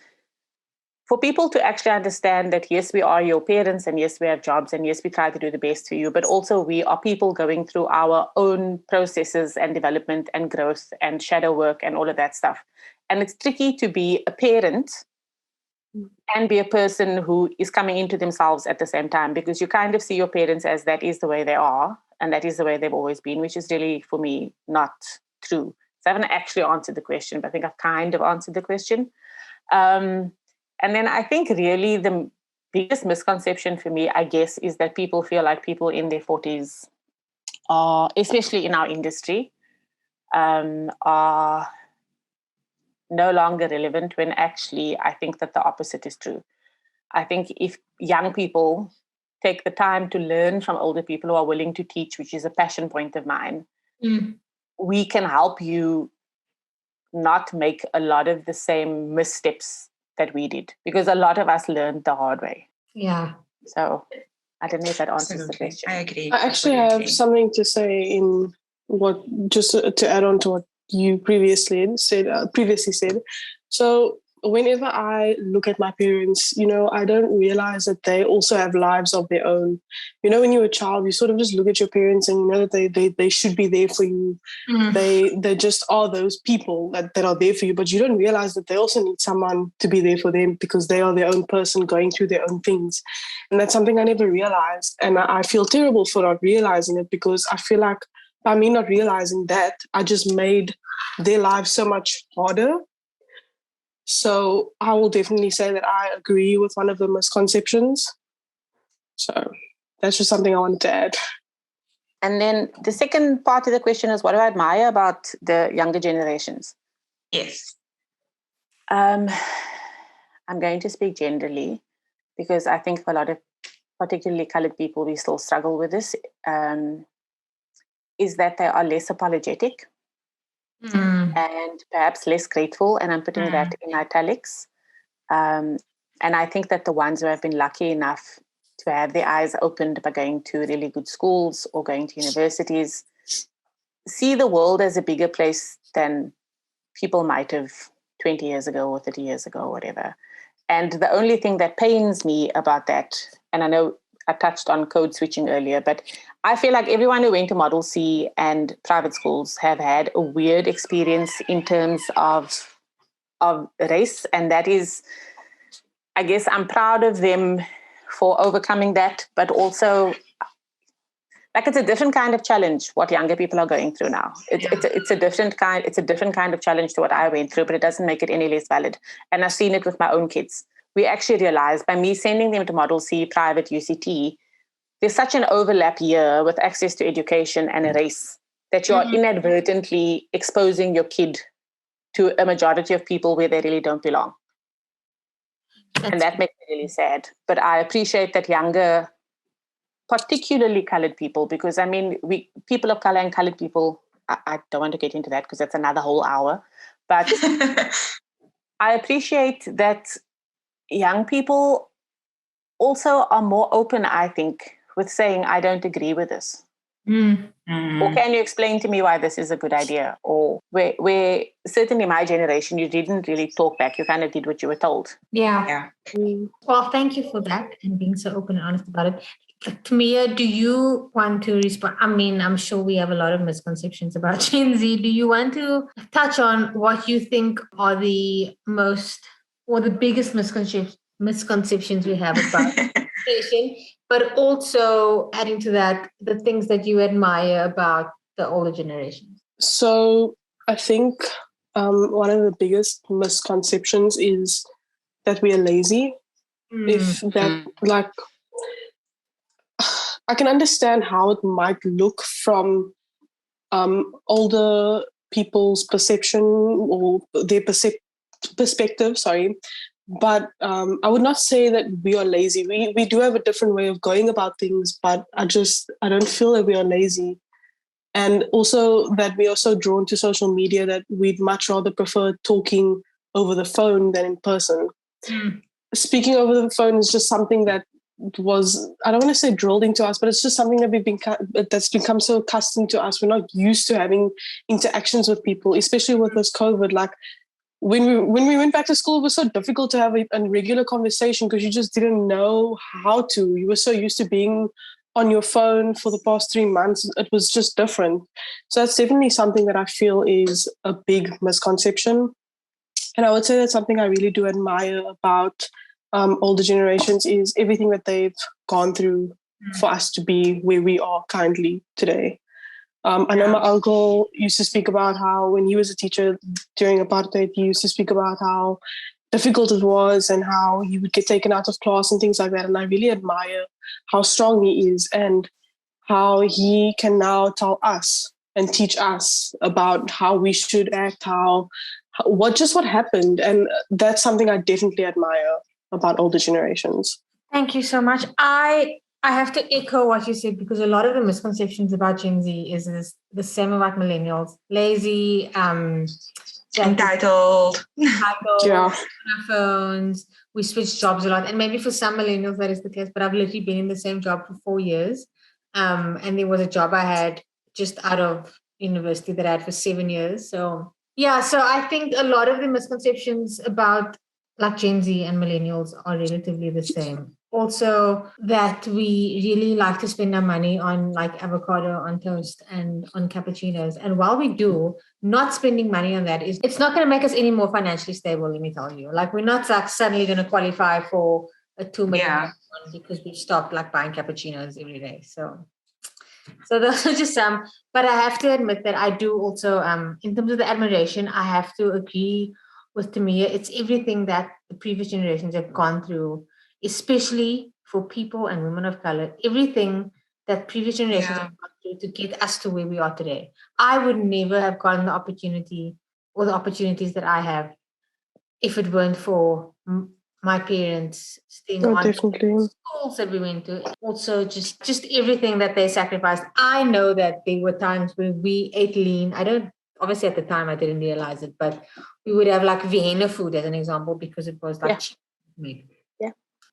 for people to actually understand that, yes, we are your parents, and yes, we have jobs, and yes, we try to do the best for you, but also we are people going through our own processes and development and growth and shadow work and all of that stuff. And it's tricky to be a parent and be a person who is coming into themselves at the same time, because you kind of see your parents as that is the way they are and that is the way they've always been, which is really, for me, not true. So I haven't actually answered the question, but I think I've kind of answered the question. And then I think really the biggest misconception for me, I guess, is that people feel like people in their 40s are, especially in our industry, are no longer relevant, when actually I think that the opposite is true. I think if young people take the time to learn from older people who are willing to teach, which is a passion point of mine, we can help you not make a lot of the same missteps that we did, because a lot of us learned the hard way. Yeah. So I don't know if that answers the question. I agree. I actually have something to say in what, just to add on to what you previously said. So whenever I look at my parents, I don't realize that they also have lives of their own. When you're a child, you sort of just look at your parents and you know that they should be there for you. They just are those people that are there for you, but you don't realize that they also need someone to be there for them, because they are their own person going through their own things. And that's something I never realized. And I feel terrible for not realizing it, because I feel like by me not realizing that, I just made their lives so much harder. So I will definitely say that I agree with one of the misconceptions. So that's just something I wanted to add. And then the second part of the question is, what do I admire about the younger generations? Yes. I'm going to speak generally, because I think for a lot of particularly colored people, we still struggle with this, is that they are less apologetic and perhaps less grateful. And I'm putting that in italics. And I think that the ones who have been lucky enough to have their eyes opened by going to really good schools or going to universities see the world as a bigger place than people might have 20 years ago or 30 years ago or whatever. And the only thing that pains me about that, and I know I touched on code switching earlier, but I feel like everyone who went to Model C and private schools have had a weird experience in terms of race. And that is, I guess I'm proud of them for overcoming that, but also like it's a different kind of challenge what younger people are going through now. It's a different kind of challenge to what I went through, but it doesn't make it any less valid. And I've seen it with my own kids. We actually realized by me sending them to Model C, private UCT, there's such an overlap here with access to education and a race that you're inadvertently exposing your kid to a majority of people where they really don't belong. And that makes me really sad. But I appreciate that younger particularly colored people, because I mean, people of color and colored people, I don't want to get into that because that's another whole hour. But I appreciate that young people also are more open, I think, with saying, I don't agree with this. Or can you explain to me why this is a good idea? Or where certainly my generation, you didn't really talk back. You kind of did what you were told. Yeah. Well, thank you for that and being so open and honest about it. Tamia, do you want to respond? I mean, I'm sure we have a lot of misconceptions about Gen Z. Do you want to touch on what you think are the most or the biggest misconceptions we have about education, but also adding to that, the things that you admire about the older generation? So I think one of the biggest misconceptions is that we are lazy. If that, like, I can understand how it might look from older people's perception or their perspective, sorry. But I would not say that we are lazy. We do have a different way of going about things, but I don't feel that we are lazy. And also that we are so drawn to social media that we'd much rather prefer talking over the phone than in person. Speaking over the phone is just something that was, I don't want to say drilled into us, but it's just something that that's become so accustomed to us. We're not used to having interactions with people, especially with this COVID. Like when we went back to school, it was so difficult to have a regular conversation because you just didn't know how to. You were so used to being on your phone for the past 3 months. It was just different. So that's definitely something that I feel is a big misconception. And I would say that's something I really do admire about older generations is everything that they've gone through for us to be where we are currently today. I know my uncle used to speak about how when he was a teacher during apartheid, he used to speak about how difficult it was and how he would get taken out of class and things like that. And I really admire how strong he is and how he can now tell us and teach us about how we should act, what happened. And that's something I definitely admire about older generations. Thank you so much. I have to echo what you said because a lot of the misconceptions about Gen Z is the same about millennials. Lazy, entitled, phones. We switch jobs a lot. And maybe for some millennials that is the case, but I've literally been in the same job for 4 years. And there was a job I had just out of university that I had for 7 years. So I think a lot of the misconceptions about like Gen Z and millennials are relatively the same. Also, that we really like to spend our money on like avocado on toast and on cappuccinos. And while we do, not spending money on that it's not going to make us any more financially stable, let me tell you. Like we're not like suddenly going to qualify for a 2 million because we stopped like buying cappuccinos every day. So those are just some. But I have to admit that I do also, in terms of the admiration, I have to agree with Tamia. It's everything that the previous generations have gone through, especially for people and women of color, everything that previous generations have gone through to get us to where we are today. I would never have gotten the opportunity or the opportunities that I have if it weren't for my parents staying on definitely. schools that we went to. Also, just everything that they sacrificed. I know that there were times when we ate lean. Obviously at the time I didn't realize it, but we would have like Vienna food as an example because it was like cheap to make.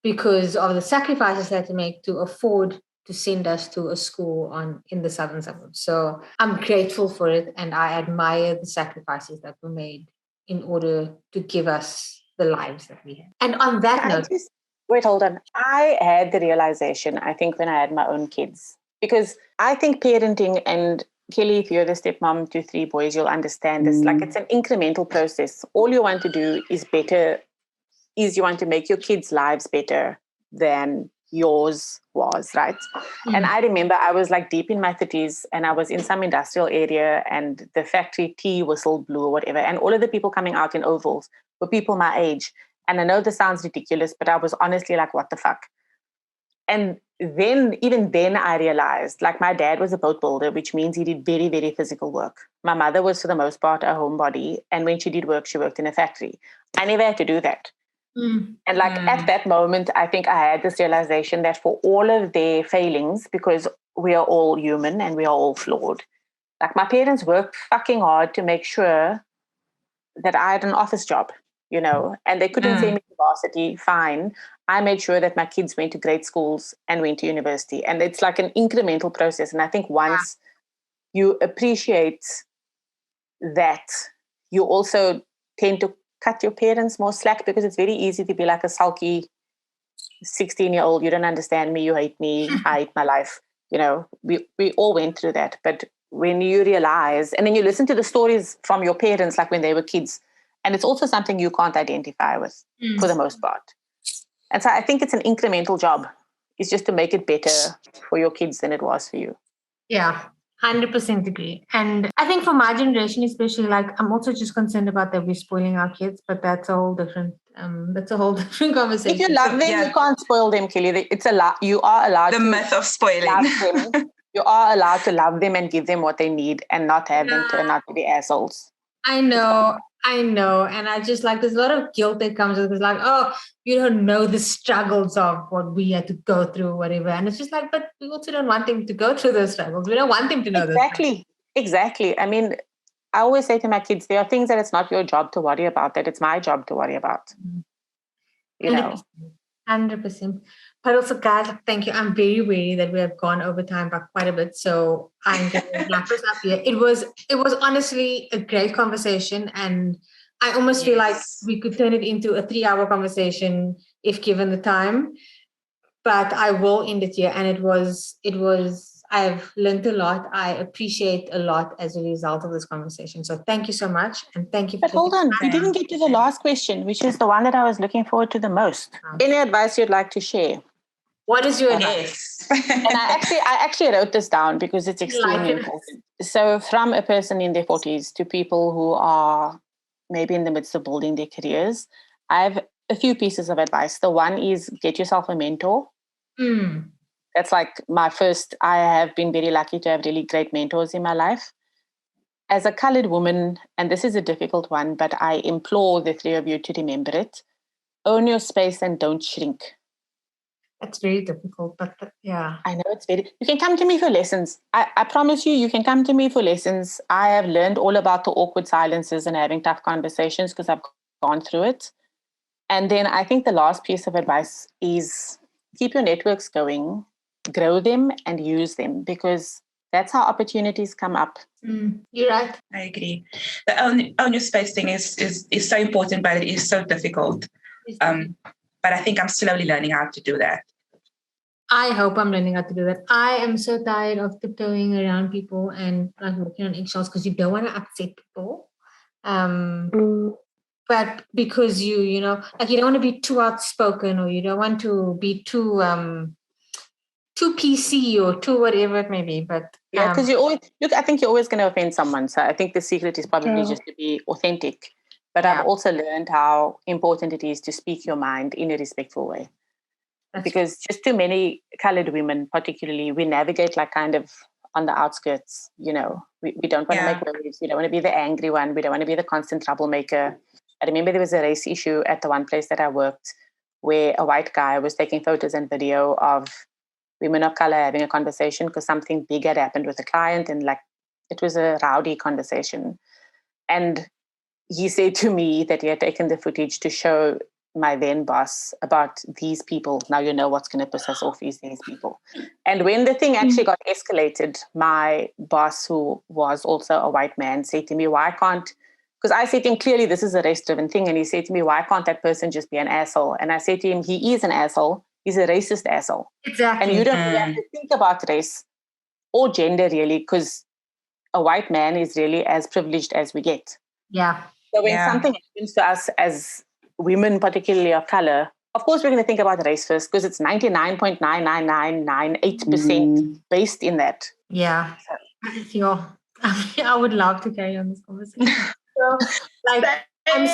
Because of the sacrifices they had to make to afford to send us to a school in the southern suburbs. So I'm grateful for it and I admire the sacrifices that were made in order to give us the lives that we have. And on that note... Wait, hold on. I had the realization, I think, when I had my own kids. Because I think parenting, and Kelly, if you're the stepmom to 3 boys, you'll understand this. Like it's an incremental process. All you want to do is you want to make your kids' lives better than yours was, right? And I remember I was like deep in my 30s and I was in some industrial area and the factory tea whistle blew or whatever. And all of the people coming out in ovals were people my age. And I know this sounds ridiculous, but I was honestly like, what the fuck? And even then I realized, like my dad was a boat builder, which means he did very, very physical work. My mother was for the most part a homebody. And when she did work, she worked in a factory. I never had to do that. And like at that moment, I think I had this realization that for all of their failings, because we are all human and we are all flawed, like my parents worked fucking hard to make sure that I had an office job, and they couldn't send me to varsity. Fine. I made sure that my kids went to great schools and went to university. And it's like an incremental process. And I think once you appreciate that, you also tend to cut your parents more slack, because it's very easy to be like a sulky 16-year-old. You don't understand me. You hate me. I hate my life. We all went through that. But when you realize, and then you listen to the stories from your parents, like when they were kids, and it's also something you can't identify with for the most part. And so I think it's an incremental job. It's just to make it better for your kids than it was for you. Yeah, 100% agree. And I think for my generation, especially, like, I'm also just concerned about that we're spoiling our kids, but that's a whole different conversation. If you love them, you can't spoil them, Kelly. It's you are allowed the to myth of spoiling. Love them. You are allowed to love them and give them what they need, and not have them turn out to be assholes. I know. And I just, like, there's a lot of guilt that comes with it. It's like, oh, you don't know the struggles of what we had to go through, whatever. And it's just like, but we also don't want them to go through those struggles. We don't want them to know Exactly. I mean, I always say to my kids, there are things that it's not your job to worry about, that it's my job to worry about. 100%. But also, guys, thank you. I'm very wary that we have gone over time by quite a bit. So I'm going to wrap this up here. It was honestly a great conversation. And I almost feel like we could turn it into a 3-hour conversation if given the time. But I will end it here. And it was, I've learned a lot. I appreciate a lot as a result of this conversation. So thank you so much. And thank you. But hold on, we didn't get to the last question, which is the one that I was looking forward to the most. Any advice you'd like to share? What is your advice? And I actually wrote this down because it's extremely important. So from a person in their 40s to people who are maybe in the midst of building their careers, I have a few pieces of advice. The one is get yourself a mentor. That's like my first. I have been very lucky to have really great mentors in my life. As a colored woman, and this is a difficult one, but I implore the three of you to remember it. Own your space and don't shrink. That's very difficult, but yeah. I know it's very... You can come to me for lessons. I promise you can come to me for lessons. I have learned all about the awkward silences and having tough conversations because I've gone through it. And then I think the last piece of advice is keep your networks going, grow them and use them, because that's how opportunities come up. You're right. I agree. The own your space thing is so important, but it is so difficult. But I think I'm slowly learning how to do that. I hope I'm learning how to do that. I am so tired of tiptoeing around people and like walking on eggshells because you don't want to upset people. But because you know, like you don't want to be too outspoken, or you don't want to be too PC or too whatever it may be. But yeah, because you always look. I think you're always going to offend someone. So I think the secret is probably just to be authentic. But I've also learned how important it is to speak your mind in a respectful way. Because just too many colored women, particularly, we navigate like kind of on the outskirts. You know, we don't want to make waves. We don't want to be the angry one. We don't want to be the constant troublemaker. I remember there was a race issue at the one place that I worked where a white guy was taking photos and video of women of color having a conversation because something big had happened with a client, and like it was a rowdy conversation. And he said to me that he had taken the footage to show my then boss about these people. Now you know what's going to piss us off is these people. And when the thing actually got escalated, my boss, who was also a white man, said to me, why can't, because I said to him, clearly this is a race-driven thing. And he said to me, why can't that person just be an asshole? And I said to him, he is an asshole. He's a racist asshole. Exactly. And you don't have to think about race or gender really, because a white man is really as privileged as we get. Yeah. So when something happens to us as women, particularly of color, of course we're going to think about race first, because it's 99.99998% based in that. Yeah. So, I would love to carry on this conversation. So, like, I'm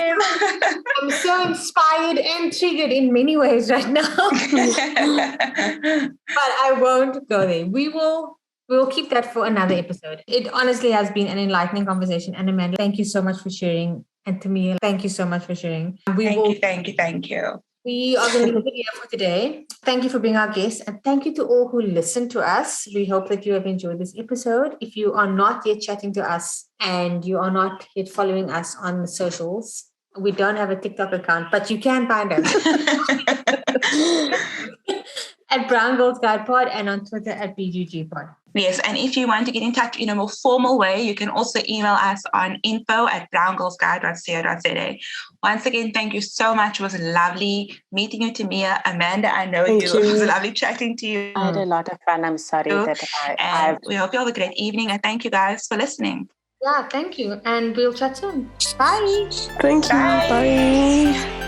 so inspired and triggered in many ways right now. But I won't go there. We'll keep that for another episode. It honestly has been an enlightening conversation. And Amanda, thank you so much for sharing and Tamia, thank you so much for sharing. Thank you. We are going to leave it here for today. Thank you for being our guest, and thank you to all who listened to us. We hope that you have enjoyed this episode. If you are not yet chatting to us and you are not yet following us on the socials, we don't have a TikTok account, but you can find us at Brown Girls Guide Pod and on Twitter at BGG Pod. Yes, and if you want to get in touch in a more formal way, you can also email us on info@browngirlsguide.co.za. Once again, thank you so much. It was lovely meeting you, Tamia. Amanda, I know you. It was lovely chatting to you. I had a lot of fun. I'm sorry that we hope you have a great evening, and thank you guys for listening. Yeah, thank you. And we'll chat soon. Bye. Thank you. Bye.